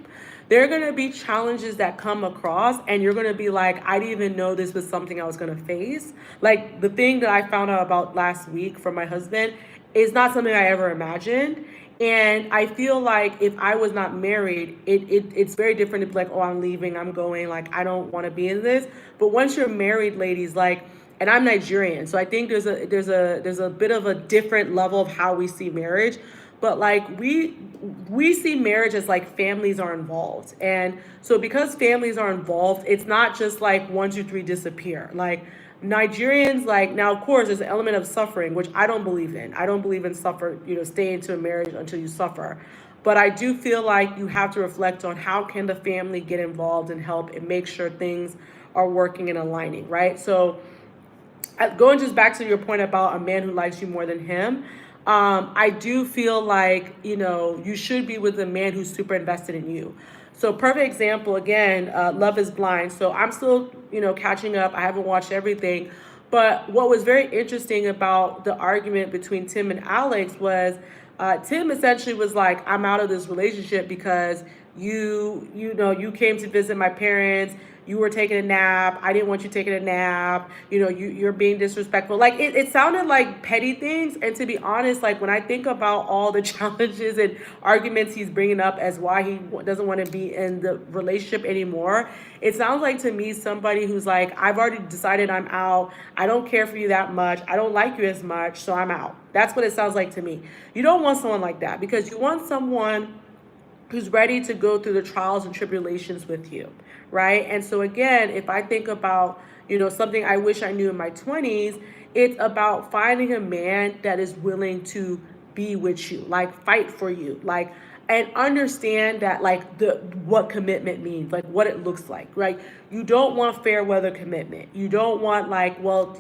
There are going to be challenges that come across, and you're going to be like, I didn't even know this was something I was going to face. Like the thing that I found out about last week from my husband is not something I ever imagined. And I feel like if I was not married, it's very different to be like, oh, I'm leaving, I'm going, like, I don't want to be in this. But once you're married, ladies, like, and I'm Nigerian, so I think there's a bit of a different level of how we see marriage. But like we see marriage as like families are involved. And so because families are involved, it's not just like 1, 2, 3 disappear. Like Nigerians, like, now of course there's an element of suffering, which I don't believe in. I don't believe in stay into a marriage until you suffer. But I do feel like you have to reflect on how can the family get involved and help and make sure things are working and aligning, right? So going just back to your point about a man who likes you more than him, I do feel like, you should be with a man who's super invested in you. So perfect example, again, Love is Blind. So I'm still, catching up. I haven't watched everything. But what was very interesting about the argument between Tim and Alex was Tim essentially was like, I'm out of this relationship because you came to visit my parents. You were taking a nap. I didn't want you taking a nap. You're being disrespectful. Like it sounded like petty things. And to be honest, like when I think about all the challenges and arguments he's bringing up as why he doesn't want to be in the relationship anymore, it sounds like to me somebody who's like, I've already decided I'm out. I don't care for you that much. I don't like you as much, so I'm out. That's what it sounds like to me. You don't want someone like that because you want someone who's ready to go through the trials and tribulations with you, right? And so again, if I think about, something I wish I knew in my 20s, it's about finding a man that is willing to be with you, like fight for you, like, and understand that like what commitment means, like what it looks like, right? You don't want fair weather commitment. You don't want like, well,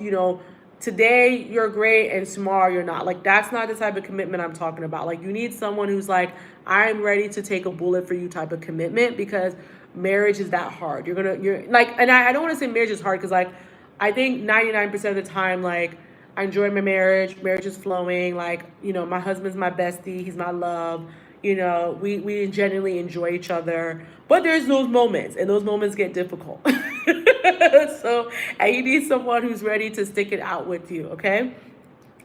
today you're great and tomorrow you're not. Like that's not the type of commitment I'm talking about. Like you need someone who's like, I'm ready to take a bullet for you type of commitment, because marriage is that hard. You're like, and I don't want to say marriage is hard because like I think 99% of the time, like I enjoy my marriage. Marriage is flowing. Like, my husband's my bestie. He's my love. We genuinely enjoy each other. But there's those moments, and those moments get difficult. So, and you need someone who's ready to stick it out with you, okay?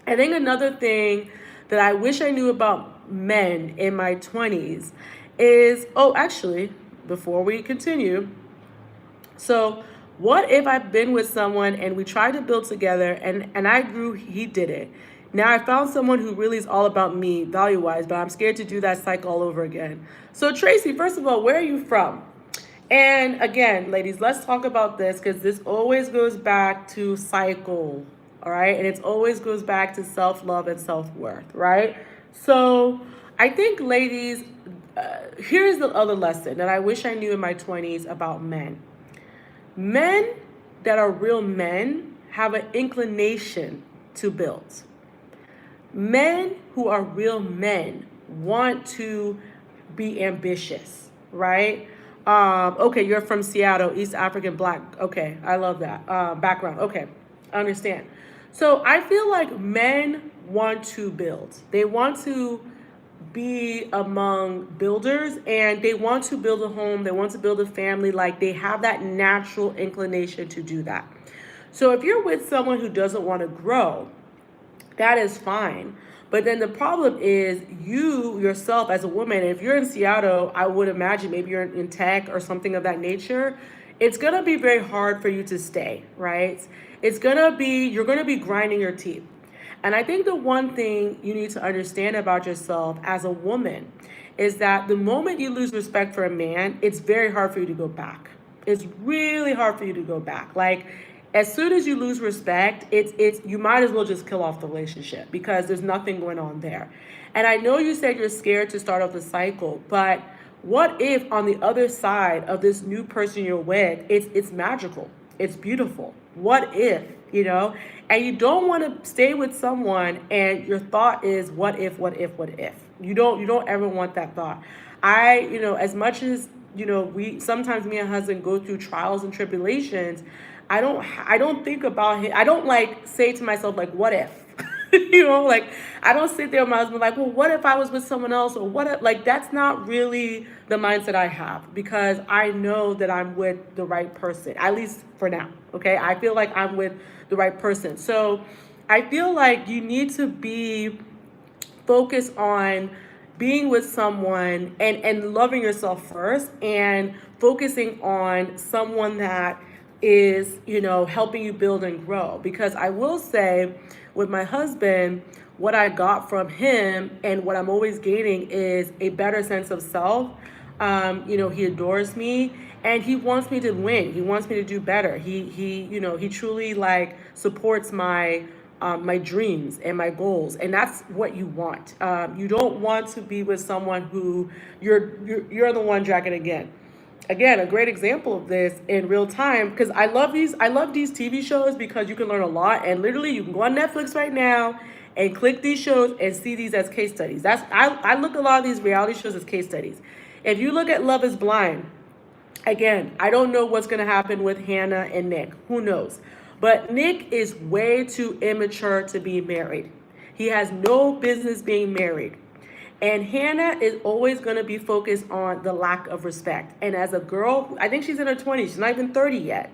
I think another thing that I wish I knew about men in my 20s is, actually, before we continue, so what if I've been with someone and we tried to build together and I grew, he did it. Now I found someone who really is all about me value-wise, but I'm scared to do that cycle all over again. So Tracy, first of all, where are you from? And again, ladies, let's talk about this because this always goes back to cycle, all right? And it always goes back to self-love and self-worth, right? So I think, ladies, here's the other lesson that I wish I knew in my 20s about men. Men that are real men have an inclination to build. Men who are real men want to be ambitious, right? Okay, you're from Seattle, East African Black. Okay, I love that background. Okay, I understand. So I feel like men want to build. They want to be among builders, and they want to build a home. They want to build a family. Like they have that natural inclination to do that. So if you're with someone who doesn't want to grow, that is fine. But then the problem is you yourself as a woman, if you're in Seattle, I would imagine maybe you're in tech or something of that nature, it's going to be very hard for you to stay, right? You're going to be grinding your teeth. And I think the one thing you need to understand about yourself as a woman is that the moment you lose respect for a man, it's very hard for you to go back. It's really hard for you to go back. Like, as soon as you lose respect, you might as well just kill off the relationship because there's nothing going on there. And I know you said you're scared to start off the cycle, but what if on the other side of this new person you're with, it's magical? It's beautiful. What if, you know? And you don't want to stay with someone and your thought is what if, what if, what if. You don't ever want that thought. As much as, we sometimes me and husband go through trials and tribulations, I don't think about it. I don't like say to myself like what if? Like I don't sit there with my husband like, well, what if I was with someone else, or what if, like that's not really the mindset I have, because I know that I'm with the right person, at least for now. Okay, I feel like I'm with the right person. So I feel like you need to be focus on being with someone and loving yourself first, and focusing on someone that is, helping you build and grow. Because I will say, with my husband, what I got from him and what I'm always gaining is a better sense of self. He adores me and he wants me to win. He wants me to do better. He truly like supports my dreams and my goals, and that's what you want. You don't want to be with someone who you're the one dragging again. A great example of this in real time, because I love these TV shows because you can learn a lot, and literally you can go on Netflix right now and click these shows and see these as case studies. I look at a lot of these reality shows as case studies. If you look at Love is Blind, again, I don't know what's going to happen with Hannah and Nick. Who knows? But Nick is way too immature to be married. He has no business being married. And Hannah is always going to be focused on the lack of respect. And as a girl, I think she's in her 20s, she's not even 30 yet.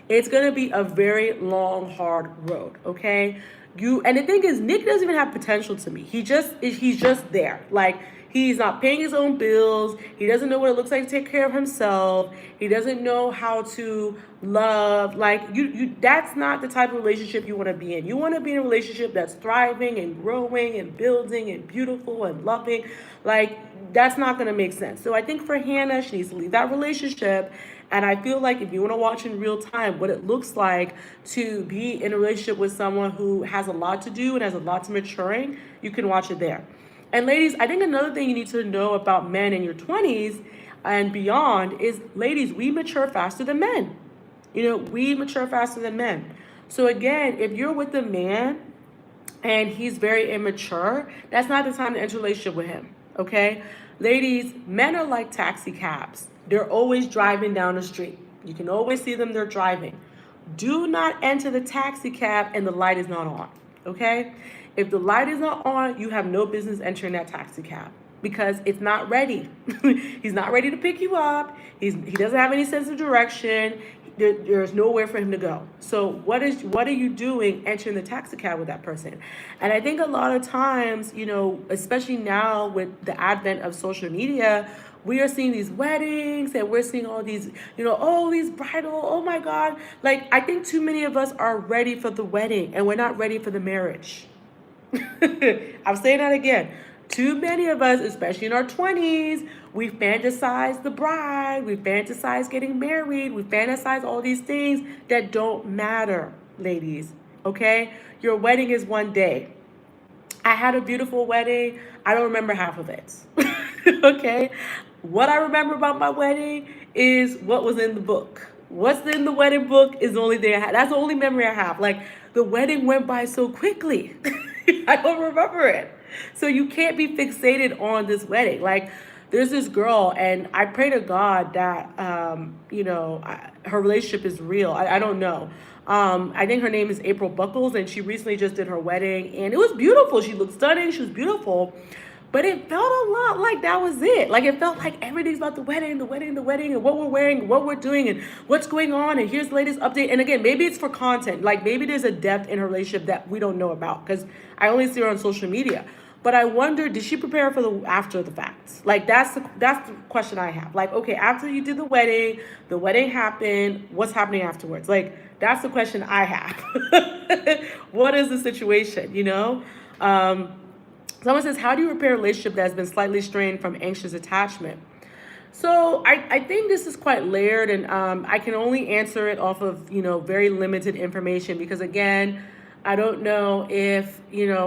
It's going to be a very long, hard road, okay? And the thing is, Nick doesn't even have potential to me. He's just there. Like, he's not paying his own bills. He doesn't know what it looks like to take care of himself. He doesn't know how to love. Like, you that's not the type of relationship you want to be in. You want to be in a relationship that's thriving and growing and building and beautiful and loving. Like, that's not going to make sense. So I think for Hannah, she needs to leave that relationship. And I feel like if you want to watch in real time what it looks like to be in a relationship with someone who has a lot to do and has a lot to maturing, you can watch it there. And ladies, I think another thing you need to know about men in your 20s and beyond is, ladies, we mature faster than men. We mature faster than men. So again, if you're with a man and he's very immature, that's not the time to enter a relationship with him. Okay? Ladies, men are like taxi cabs. They're always driving down the street. You can always see them, they're driving. Do not enter the taxi cab and the light is not on. Okay? If the light is not on, you have no business entering that taxi cab, because it's not ready. He's not ready to pick you up. He doesn't have any sense of direction. There's nowhere for him to go. So what are you doing entering the taxi cab with that person? And I think a lot of times, especially now with the advent of social media, we are seeing these weddings and we're seeing all these, these bridal, oh my God. Like, I think too many of us are ready for the wedding and we're not ready for the marriage. I'm saying that again. Too many of us, especially in our 20s, we fantasize the bride, we fantasize getting married, we fantasize all these things that don't matter, ladies. Okay? Your wedding is one day. I had a beautiful wedding. I don't remember half of it. Okay? What I remember about my wedding is what was in the book. What's in the wedding book is the only thing I had. That's the only memory I have. Like, the wedding went by so quickly. I don't remember it. So you can't be fixated on this wedding. Like, there's this girl, and I pray to God that, her relationship is real. I don't know. I think her name is April Buckles, and she recently just did her wedding, and it was beautiful. She looked stunning. She was beautiful. But it felt a lot like that was it. Like, it felt like everything's about the wedding, and what we're wearing, what we're doing, and what's going on, and here's the latest update. And again, maybe it's for content. Like, maybe there's a depth in her relationship that we don't know about, because I only see her on social media. But I wonder, did she prepare for the after the fact? Like, that's the question I have. Like, okay, after you did the wedding happened, what's happening afterwards? Like, that's the question I have. What is the situation, Someone says, how do you repair a relationship that has been slightly strained from anxious attachment? So I think this is quite layered, and I can only answer it off of, very limited information, because again, I don't know if,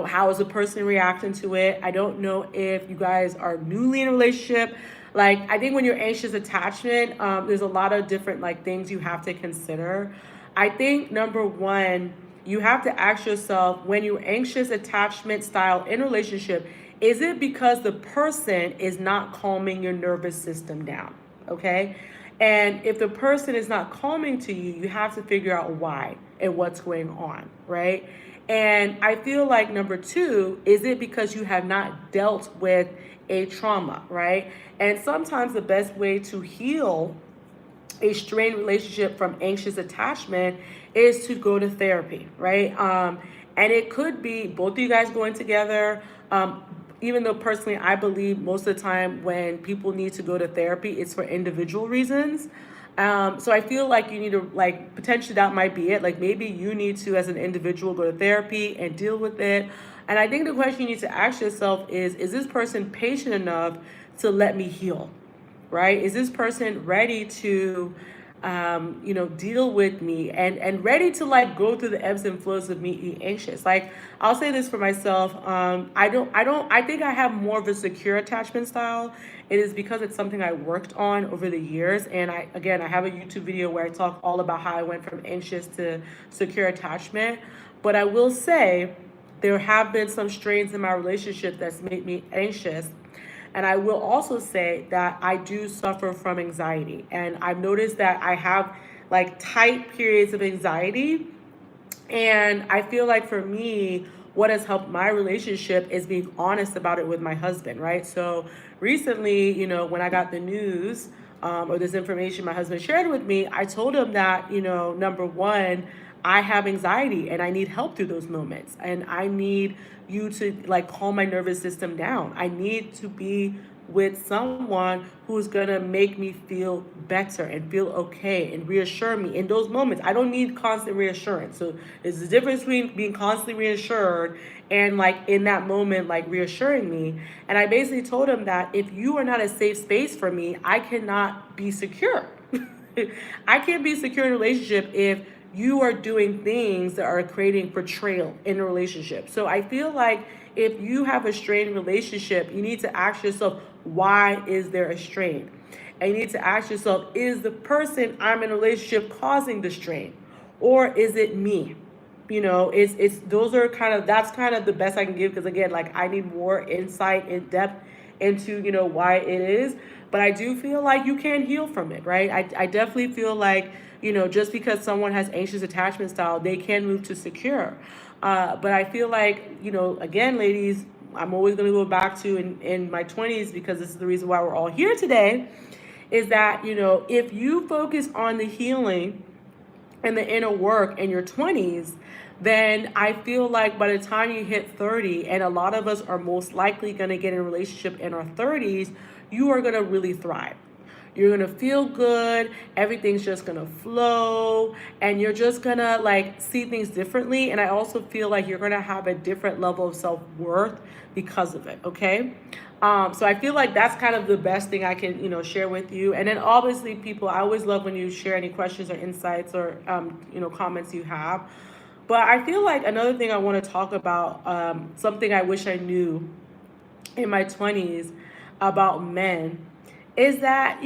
how is the person reacting to it? I don't know if you guys are newly in a relationship. Like, I think when you're anxious attachment, there's a lot of different, like, things you have to consider. I think number one, you have to ask yourself, when you're anxious attachment style in a relationship, is it because the person is not calming your nervous system down? Okay. And if the person is not calming to you, you have to figure out why and what's going on, right? And I feel like number two, is it because you have not dealt with a trauma, right? And sometimes the best way to heal a strained relationship from anxious attachment is to go to therapy, right? And it could be both of you guys going together. Even though personally, I believe most of the time when people need to go to therapy, it's for individual reasons. So I feel like you need to, like, potentially that might be it. Like maybe you need to, as an individual, go to therapy and deal with it. And I think the question you need to ask yourself is this person patient enough to let me heal? Right? Is this person ready to, deal with me and ready to like go through the ebbs and flows of me being anxious? Like, I'll say this for myself. I think I have more of a secure attachment style. It is because it's something I worked on over the years. And I have a YouTube video where I talk all about how I went from anxious to secure attachment. But I will say there have been some strains in my relationship that's made me anxious. And I will also say that I do suffer from anxiety. And I've noticed that I have like tight periods of anxiety. And I feel like for me, what has helped my relationship is being honest about it with my husband, right? So recently, when I got the news, or this information my husband shared with me, I told him that, number one, I have anxiety and I need help through those moments. And I need you to like calm my nervous system down. I need to be with someone who's gonna make me feel better and feel okay and reassure me in those moments. I don't need constant reassurance. So there's a difference between being constantly reassured and like in that moment, like reassuring me. And I basically told him that if you are not a safe space for me, I cannot be secure. I can't be secure in a relationship if you are doing things that are creating betrayal in a relationship. So I feel like if you have a strained relationship, you need to ask yourself, why is there a strain? And you need to ask yourself, is the person I'm in a relationship causing the strain? Or is it me? It's those are kind of, that's kind of the best I can give, because again, like I need more insight in depth into why it is. But I do feel like you can heal from it, right? I definitely feel like just because someone has anxious attachment style, they can move to secure. But I feel like again, ladies, I'm always going to go back to in my 20s, because this is the reason why we're all here today, is that if you focus on the healing and the inner work in your 20s, then I feel like by the time you hit 30, and a lot of us are most likely going to get in a relationship in our 30s, you are going to really thrive. You're going to feel good. Everything's just going to flow, and you're just going to like see things differently. And I also feel like you're going to have a different level of self-worth because of it. Okay. So I feel like that's kind of the best thing I can, share with you. And then obviously people, I always love when you share any questions or insights or, comments you have. But I feel like another thing I want to talk about, something I wish I knew in my 20s about men, is that,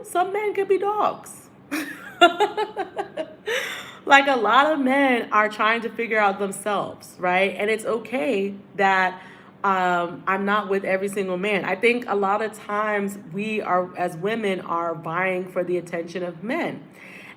some men can be dogs. Like a lot of men are trying to figure out themselves, right? And it's okay that I'm not with every single man. I think a lot of times we are, as women, are vying for the attention of men.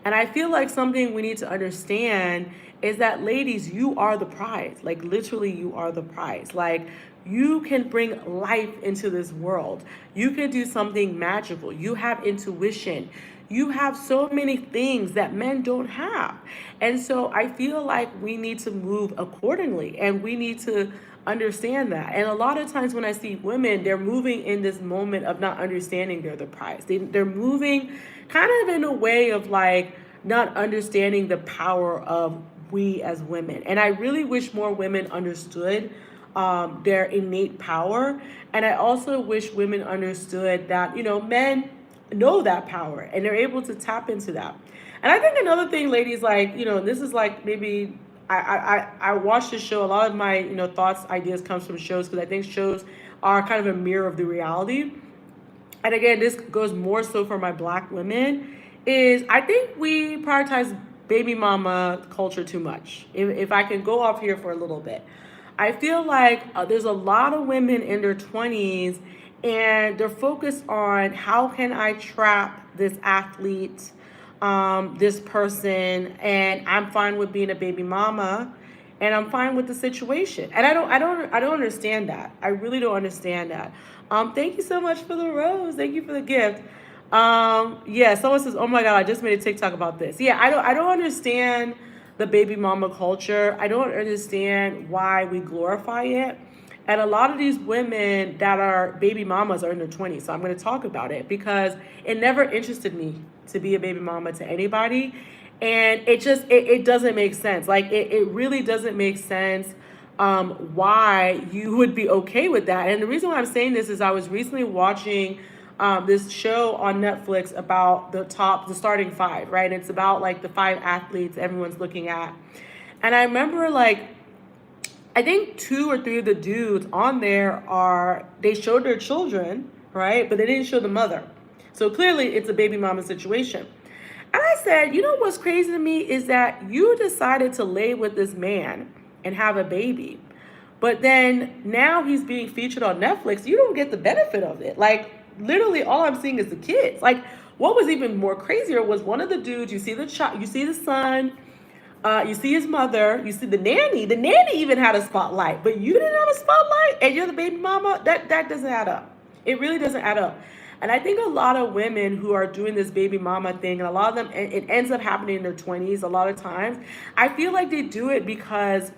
And I feel like something we need to understand is that, ladies, you are the prize. Like, literally, you are the prize. Like, you can bring life into this world. You can do something magical. You have intuition. You have so many things that men don't have. And so I feel like we need to move accordingly, and we need to understand that. And a lot of times when I see women, they're moving in this moment of not understanding they're the prize. They're moving kind of in a way of like not understanding the power of we as women. And I really wish more women understood their innate power. And I also wish women understood that, men know that power and they're able to tap into that. And I think another thing, ladies, like, this is like maybe I watch this show. A lot of my, thoughts, ideas comes from shows, because I think shows are kind of a mirror of the reality. And again, this goes more so for my Black women, is I think we prioritize baby mama culture too much. If I can go off here for a little bit, I feel like there's a lot of women in their 20s and they're focused on how can I trap this athlete, this person, and I'm fine with being a baby mama and I'm fine with the situation. And I don't understand that. I really don't understand that. Thank you so much for the rose. Thank you for the gift. Yeah, someone says, "Oh my God, I just made a TikTok about this." Yeah, I don't understand the baby mama culture. I don't understand why we glorify it. And a lot of these women that are baby mamas are in their 20s. So I'm going to talk about it because it never interested me to be a baby mama to anybody. And it doesn't make sense. Like it really doesn't make sense why you would be okay with that. And the reason why I'm saying this is I was recently watching this show on Netflix about the starting five, right? It's about like the five athletes everyone's looking at. And I remember like, I think two or three of the dudes on there they showed their children, right? But they didn't show the mother. So clearly it's a baby mama situation. And I said, you know what's crazy to me is that you decided to lay with this man and have a baby. But then now he's being featured on Netflix. You don't get the benefit of it. Like literally all I'm seeing is the kids. Like what was even more crazier was one of the dudes, you see the child, you see the son, you see his mother, you see the nanny. The nanny even had a spotlight, but you didn't have a spotlight and you're the baby mama. That doesn't add up. It really doesn't add up. And I think a lot of women who are doing this baby mama thing, and a lot of them, it ends up happening in their 20s a lot of times. I feel like they do it because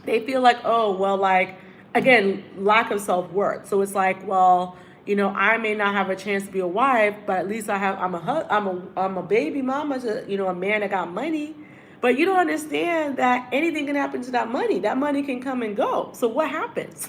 they feel like, oh, well, like, again, lack of self-worth. So it's like, well, I may not have a chance to be a wife, but at least I'm a baby mama to, a man that got money. But you don't understand that anything can happen to that money. That money can come and go. So what happens?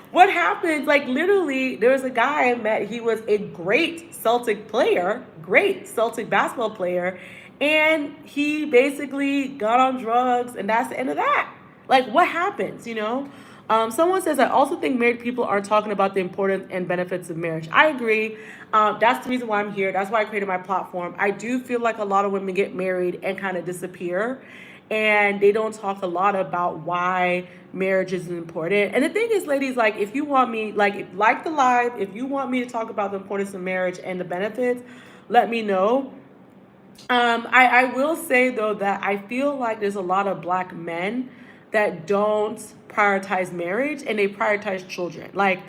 What happens? Like literally, there was a guy I met. He was a great Celtic player, great Celtic basketball player. And he basically got on drugs and that's the end of that. Like what happens, Someone says, I also think married people are talking about the importance and benefits of marriage. I agree. That's the reason why I'm here. That's why I created my platform. I do feel like a lot of women get married and kind of disappear. And they don't talk a lot about why marriage is important. And the thing is, ladies, like if you want me, like the live, if you want me to talk about the importance of marriage and the benefits, let me know. I will say though that I feel like there's a lot of black men that don't prioritize marriage and they prioritize children. Like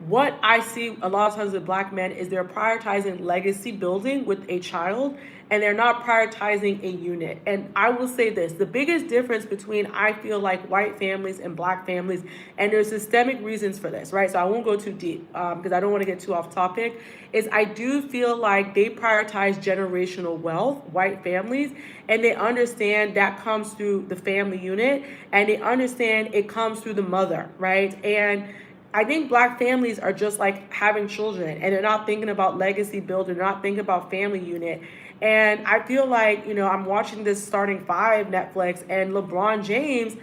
what I see a lot of times with black men is they're prioritizing legacy building with a child and they're not prioritizing a unit. And I will say this, the biggest difference between I feel like white families and black families, and there's systemic reasons for this, right? So I won't go too deep because I don't want to get too off topic, is I do feel like they prioritize generational wealth, white families, and they understand that comes through the family unit and they understand it comes through the mother, right? And I think black families are just like having children and they're not thinking about legacy building, they're not thinking about family unit. And I feel like, I'm watching this starting five Netflix and LeBron James,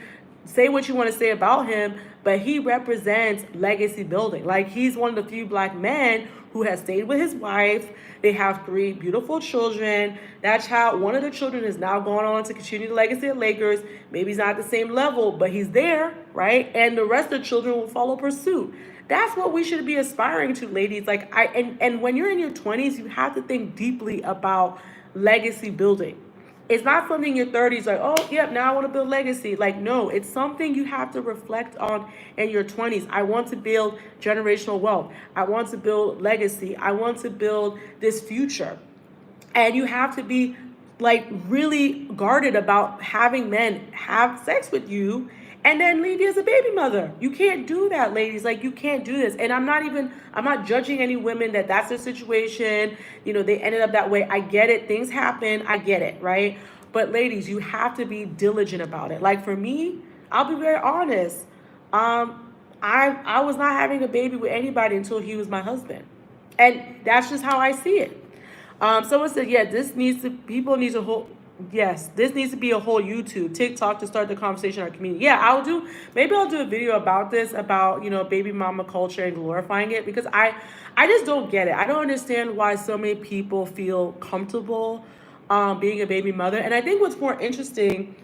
say what you want to say about him, but he represents legacy building. Like he's one of the few black men who has stayed with his wife. They have three beautiful children. That child, one of the children is now going on to continue the legacy of Lakers. Maybe he's not at the same level, but he's there, right? And the rest of the children will follow pursuit. That's what we should be aspiring to, ladies. Like and when you're in your 20s, you have to think deeply about legacy building. It's not something in your 30s like, oh, yep, now I want to build legacy. Like, no, it's something you have to reflect on in your 20s. I want to build generational wealth. I want to build legacy. I want to build this future. And you have to be like really guarded about having men have sex with you and then leave you as a baby mother. You can't do that, ladies. Like you can't do this. And I'm not judging any women that's their situation. They ended up that way. I get it. Things happen. I get it. Right. But ladies, you have to be diligent about it. Like for me, I'll be very honest. I was not having a baby with anybody until he was my husband. And that's just how I see it. Someone said, yeah, people need to hold, yes, this needs to be a whole YouTube, TikTok to start the conversation in our community. Yeah, maybe I'll do a video about this, about, baby mama culture and glorifying it, because I just don't get it. I don't understand why so many people feel comfortable being a baby mother. And I think what's more interesting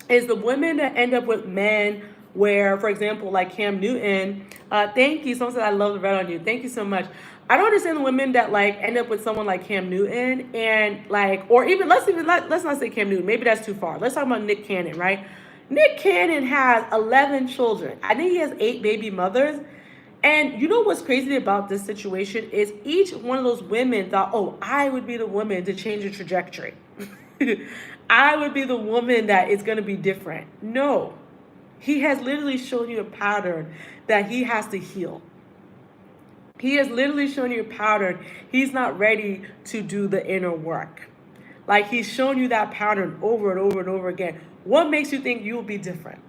is the women that end up with men where, for example, like Cam Newton, thank you. Someone said I love the red on you. Thank you so much. I don't understand the women that like end up with someone like Cam Newton and like, or even let's not say Cam Newton. Maybe that's too far. Let's talk about Nick Cannon, right? Nick Cannon has 11 children. I think he has 8 baby mothers. And you know what's crazy about this situation is each one of those women thought, oh, I would be the woman to change the trajectory. I would be the woman that is going to be different. No, he has literally shown you a pattern that he has to heal. He has literally shown you a pattern. He's not ready to do the inner work. Like he's shown you that pattern over and over and over again. What makes you think you will be different?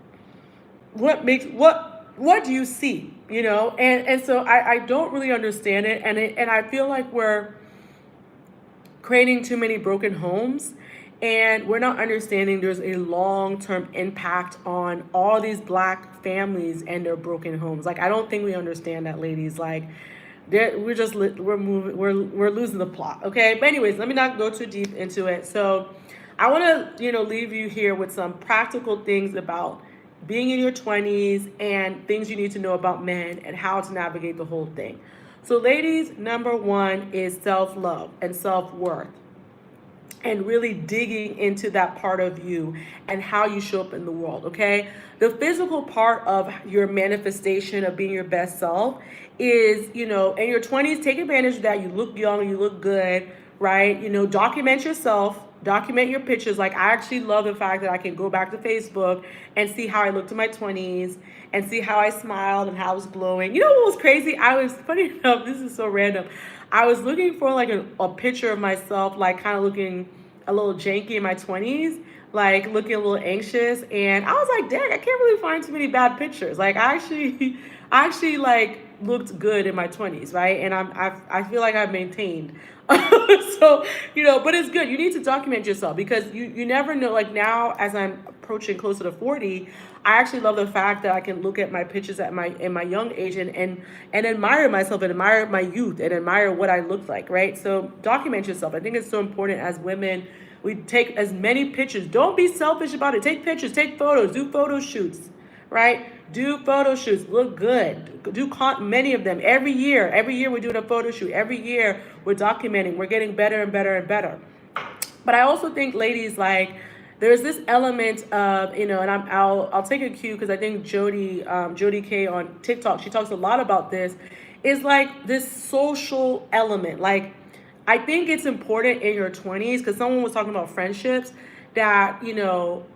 What do you see? You know, and so I don't really understand it, and I feel like we're creating too many broken homes, and we're not understanding there's a long-term impact on all these Black families and their broken homes. Like I don't think we understand that, ladies. Like we're losing the plot. Okay, but anyways, let me not go too deep into it. So I want to leave you here with some practical things about being in your 20s and things you need to know about men and how to navigate the whole thing. So ladies, number 1 is self-love and self-worth, and really digging into that part of you and how you show up in the world, okay? The physical part of your manifestation of being your best self is, in your 20s, take advantage of that. You look young, you look good, right? Document yourself, document your pictures. Like I actually love the fact that I can go back to Facebook and see how I looked in my 20s and see how I smiled and how I was glowing. You know what was crazy? Funny enough, this is so random. I was looking for like a picture of myself, like kind of looking a little janky in my 20s, like looking a little anxious. And I was like, dang, I can't really find too many bad pictures. Like I actually like looked good in my 20s, right? And I feel like I've maintained. So, but it's good. You need to document yourself because you never know. Like now, as I'm approaching closer to 40, I actually love the fact that I can look at my pictures in my young age and admire myself and admire my youth and admire what I look like, right? So document yourself. I think it's so important as women. We take as many pictures. Don't be selfish about it. Take pictures, take photos, do photo shoots, right? Do photo shoots. Look good. Do many of them every year. Every year we're doing a photo shoot. Every year we're documenting. We're getting better and better and better. But I also think, ladies, like there's this element of, and I'll take a cue because I think Jody K on TikTok, she talks a lot about this. Is like this social element. Like I think it's important in your 20s because someone was talking about friendships that,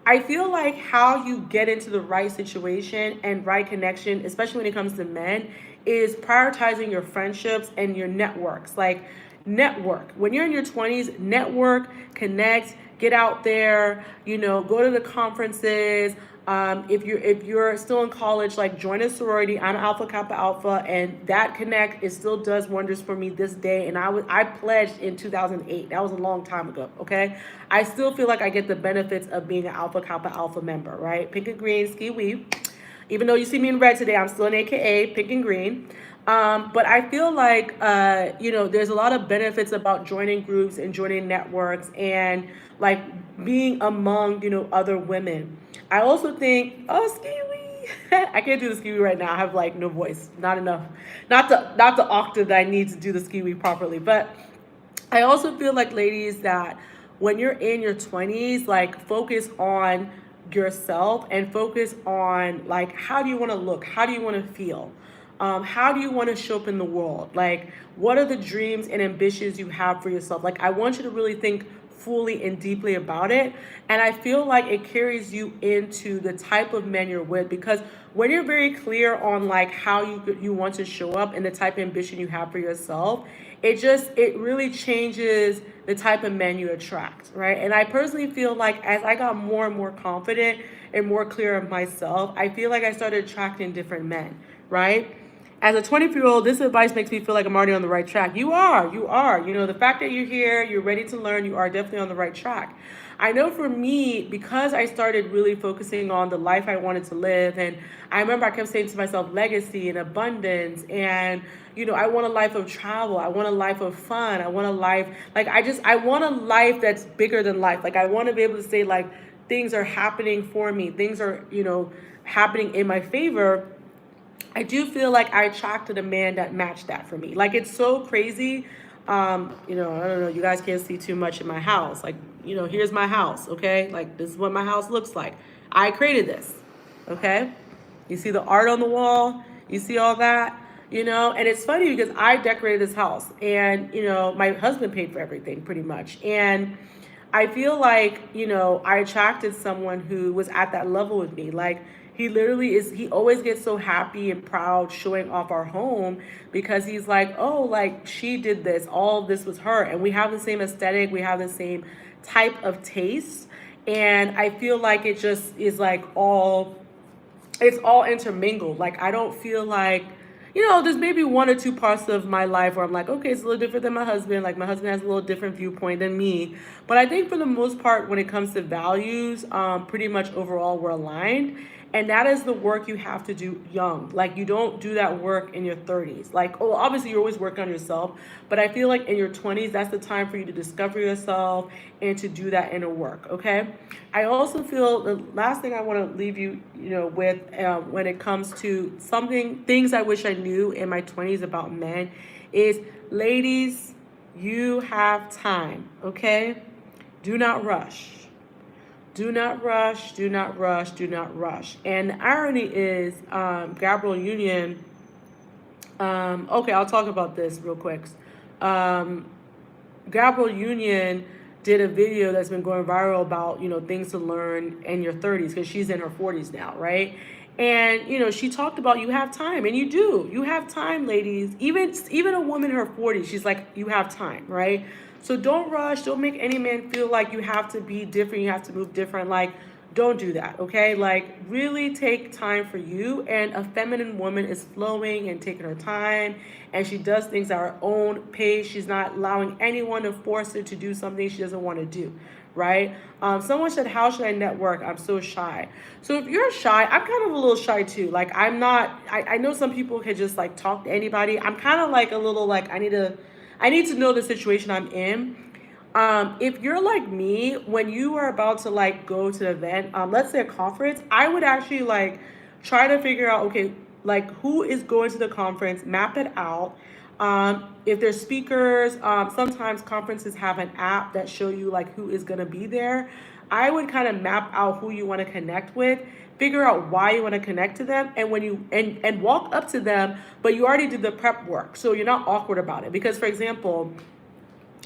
I feel like how you get into the right situation and right connection, especially when it comes to men, is prioritizing your friendships and your networks. Like network. When you're in your 20s, network, connect, get out there, go to the conferences. If you're still in college, like join a sorority. I'm Alpha Kappa Alpha, and that connect still does wonders for me this day. And I pledged in 2008. That was a long time ago. Okay, I still feel like I get the benefits of being an Alpha Kappa Alpha member. Right, pink and green, ski weave. Even though you see me in red today, I'm still an AKA pink and green. But I feel like there's a lot of benefits about joining groups and joining networks and like being among other women. I also think, skiwi. I can't do the skiwi right now. I have like no voice, not enough, not the octave that I need to do the skiwi properly. But I also feel like, ladies, that when you're in your 20s, like focus on yourself and focus on like how do you want to look, how do you want to feel, how do you want to show up in the world, like what are the dreams and ambitions you have for yourself. Like I want you to really think fully and deeply about it. And I feel like it carries you into the type of men you're with, because when you're very clear on like how you want to show up and the type of ambition you have for yourself, it really changes the type of men you attract, right? And I personally feel like as I got more and more confident and more clear of myself, I feel like I started attracting different men, right? As a 24-year-old, this advice makes me feel like I'm already on the right track. You are, you are. You know, the fact that you're here, you're ready to learn, you are definitely on the right track. I know for me, because I started really focusing on the life I wanted to live, and I remember I kept saying to myself, legacy and abundance, and I want a life of travel. I want a life of fun. I want a life, like, I want a life that's bigger than life. Like, I want to be able to say, like, things are happening for me, things are, happening in my favor. I do feel like I attracted a man that matched that for me. Like, it's so crazy. I don't know, you guys can't see too much in my house. Like, here's my house, okay? Like, this is what my house looks like. I created this, okay? You see the art on the wall, you see all that, and it's funny because I decorated this house, and my husband paid for everything pretty much. And I feel like, I attracted someone who was at that level with me. Like, he literally is, he always gets so happy and proud showing off our home because he's like, oh, like, she did this, all of this was her. And we have the same aesthetic, we have the same type of taste. And I feel like it just is like it's all intermingled. Like, I don't feel like, there's maybe one or two parts of my life where I'm like, okay, it's a little different than my husband. Like, my husband has a little different viewpoint than me. But I think for the most part, when it comes to values, pretty much overall we're aligned. And that is the work you have to do young. Like, you don't do that work in your 30s. Like, oh, obviously you're always working on yourself, but I feel like in your 20s, that's the time for you to discover yourself and to do that inner work, okay? I also feel the last thing I want to leave you, with when it comes to things I wish I knew in my 20s about men is, ladies, you have time, okay? Do not rush. Do not rush, do not rush, do not rush. And the irony is, Gabrielle Union, okay, I'll talk about this real quick. Gabrielle Union did a video that's been going viral about, things to learn in your 30s, because she's in her 40s now, right? And, she talked about you have time, and you do. You have time, ladies. Even a woman in her 40s, she's like, you have time, right? So don't rush. Don't make any man feel like you have to be different. You have to move different. Like, don't do that, okay? Like, really take time for you. And a feminine woman is flowing and taking her time, and she does things at her own pace. She's not allowing anyone to force her to do something she doesn't want to do, right? Someone said, how should I network? I'm so shy. So if you're shy, I'm kind of a little shy too. Like, I'm not, I know some people can just like talk to anybody. I'm kind of like a little like, I need to know the situation I'm in. If you're like me, when you are about to like go to an event, let's say a conference, I would actually like try to figure out, okay, like, who is going to the conference, map it out. If there's speakers, sometimes conferences have an app that show you like who is going to be there. I would kind of map out who you want to connect with, figure out why you want to connect to them, and when you and walk up to them, but you already did the prep work, so you're not awkward about it. Because, for example,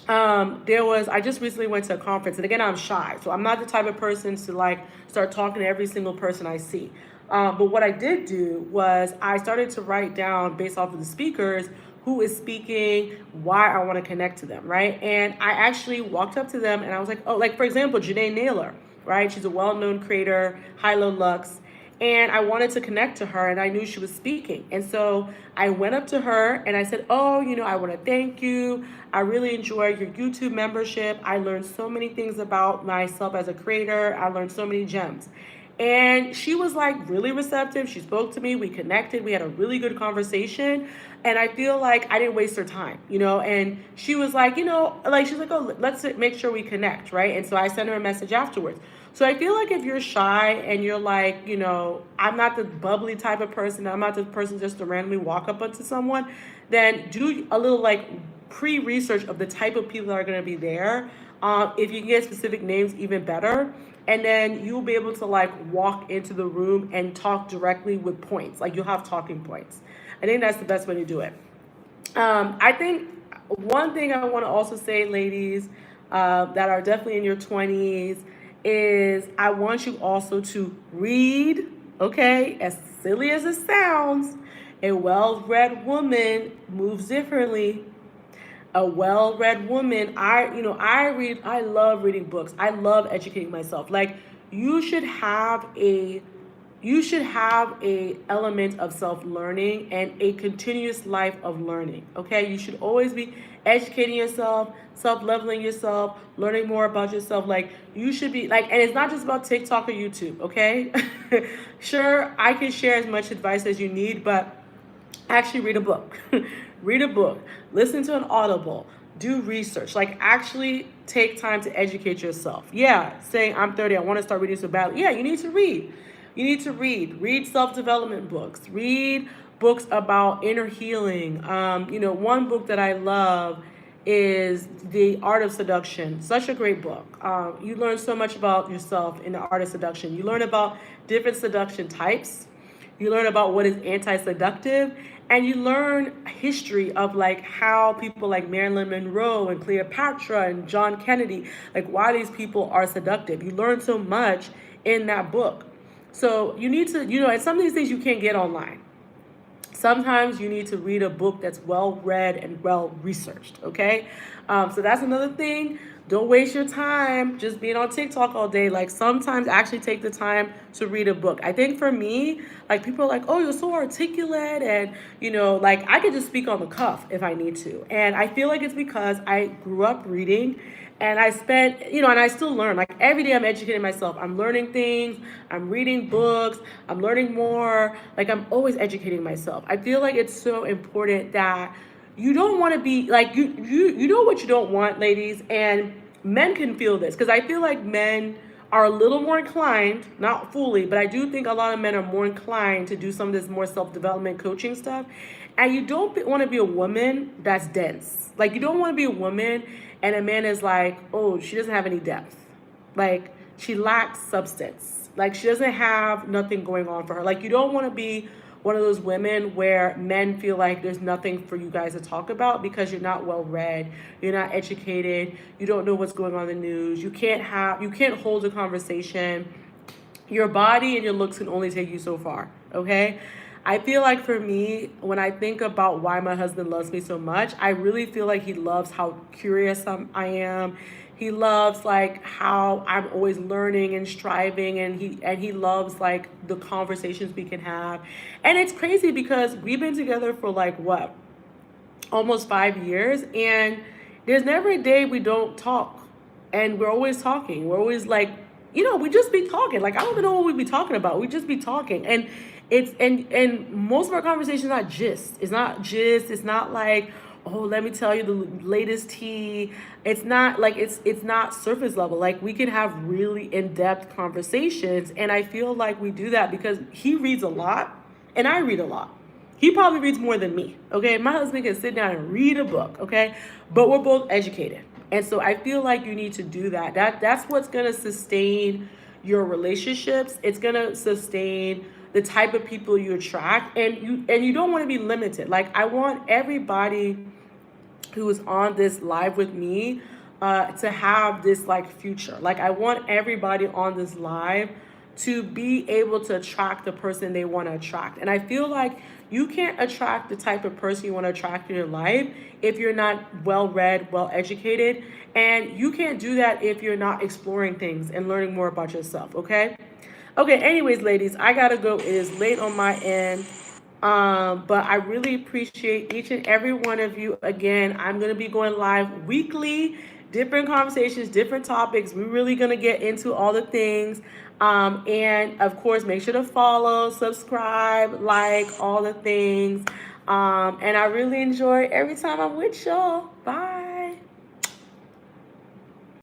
I just recently went to a conference, and again, I'm shy, so I'm not the type of person to like start talking to every single person I see. But what I did do was I started to write down, based off of the speakers, who is speaking, why I want to connect to them, right? And I actually walked up to them and I was like, oh, like, for example, Janae Naylor, right? She's a well-known creator, High-Low Lux. And I wanted to connect to her, and I knew she was speaking. And so I went up to her and I said, oh, I want to thank you. I really enjoyed your YouTube membership. I learned so many things about myself as a creator. I learned so many gems. And she was like really receptive. She spoke to me. We connected. We had a really good conversation. And I feel like I didn't waste her time, and she was like, like, she's like, oh, let's make sure we connect, right? And so I sent her a message afterwards. So I feel like if you're shy and you're like, I'm not the bubbly type of person, I'm not the person just to randomly walk up onto someone, then do a little like pre-research of the type of people that are going to be there. If you can get specific names, even better. And then you'll be able to like walk into the room and talk directly with points. Like, you'll have talking points. I think that's the best way to do it. I think one thing I want to also say, ladies, that are definitely in your 20s, is I want you also to read, okay? As silly as it sounds, a well-read woman moves differently. A well-read woman, I love reading books. I love educating myself. Like, you should have a you should have a element of self-learning and a continuous life of learning. Okay, you should always be educating yourself, self-leveling yourself, learning more about yourself. Like, you should be like, and it's not just about TikTok or YouTube. Okay, sure, I can share as much advice as you need, but actually read a book. Read a book, listen to an audible, do research, like actually take time to educate yourself. Yeah, saying I'm 30, I want to start reading so badly. Yeah, you need to read. You need to read self-development books, read books about inner healing. One book that I love is The Art of Seduction. Such a great book. You learn so much about yourself in The Art of Seduction. You learn about different seduction types. You learn about what is anti-seductive, and you learn history of like how people like Marilyn Monroe and Cleopatra and John Kennedy, like why these people are seductive. You learn so much in that book. So you need to, and some of these things you can't get online. Sometimes you need to read a book that's well read and well researched, okay? So that's another thing. Don't waste your time just being on TikTok all day. Like, sometimes actually take the time to read a book. I think for me, like, people are like, oh, you're so articulate, and like, I could just speak on the cuff if I need to. And I feel like it's because I grew up reading, and I spent, and I still learn. Like, every day I'm educating myself. I'm learning things. I'm reading books. I'm learning more. Like, I'm always educating myself. I feel like it's so important that you don't want to be like, you know what you don't want, ladies, and men can feel this, because I feel like men are a little more inclined, not fully, but I do think a lot of men are more inclined to do some of this more self-development coaching stuff. And you don't want to be a woman that's dense. Like, you don't want to be a woman and a man is like, oh, she doesn't have any depth. Like, she lacks substance. Like, she doesn't have nothing going on for her. Like, you don't want to be one of those women where men feel like there's nothing for you guys to talk about because you're not well read, you're not educated, you don't know what's going on in the news, you can't hold a conversation. Your body and your looks can only take you so far, okay? I feel like for me, when I think about why my husband loves me so much, I really feel like he loves how curious I am. He loves like how I'm always learning and striving, and he loves like the conversations we can have. And it's crazy because we've been together for like what? Almost 5 years, and there's never a day we don't talk. And we're always talking. We're always like, we just be talking. Like, I don't even know what we be talking about. We just be talking. And and most of our conversations are not gist. It's not gist. It's not like, oh, let me tell you the latest tea. It's not like, it's not surface level. Like, we can have really in-depth conversations. And I feel like we do that because he reads a lot and I read a lot. He probably reads more than me, okay? My husband can sit down and read a book, okay? But we're both educated. And so I feel like you need to do that. That's what's gonna sustain your relationships. It's gonna sustain the type of people you attract, and you don't want to be limited. Like, I want everybody who is on this live with me to have this like future. Like, I want everybody on this live to be able to attract the person they want to attract. And I feel like you can't attract the type of person you want to attract in your life if you're not well read, well educated. And you can't do that if you're not exploring things and learning more about yourself, okay? Okay, anyways, ladies, I gotta go. It is late on my end. But I really appreciate each and every one of you. Again, I'm gonna be going live weekly, different conversations, different topics. We're really gonna get into all the things. And of course, make sure to follow, subscribe, like, all the things. And I really enjoy every time I'm with y'all. Bye.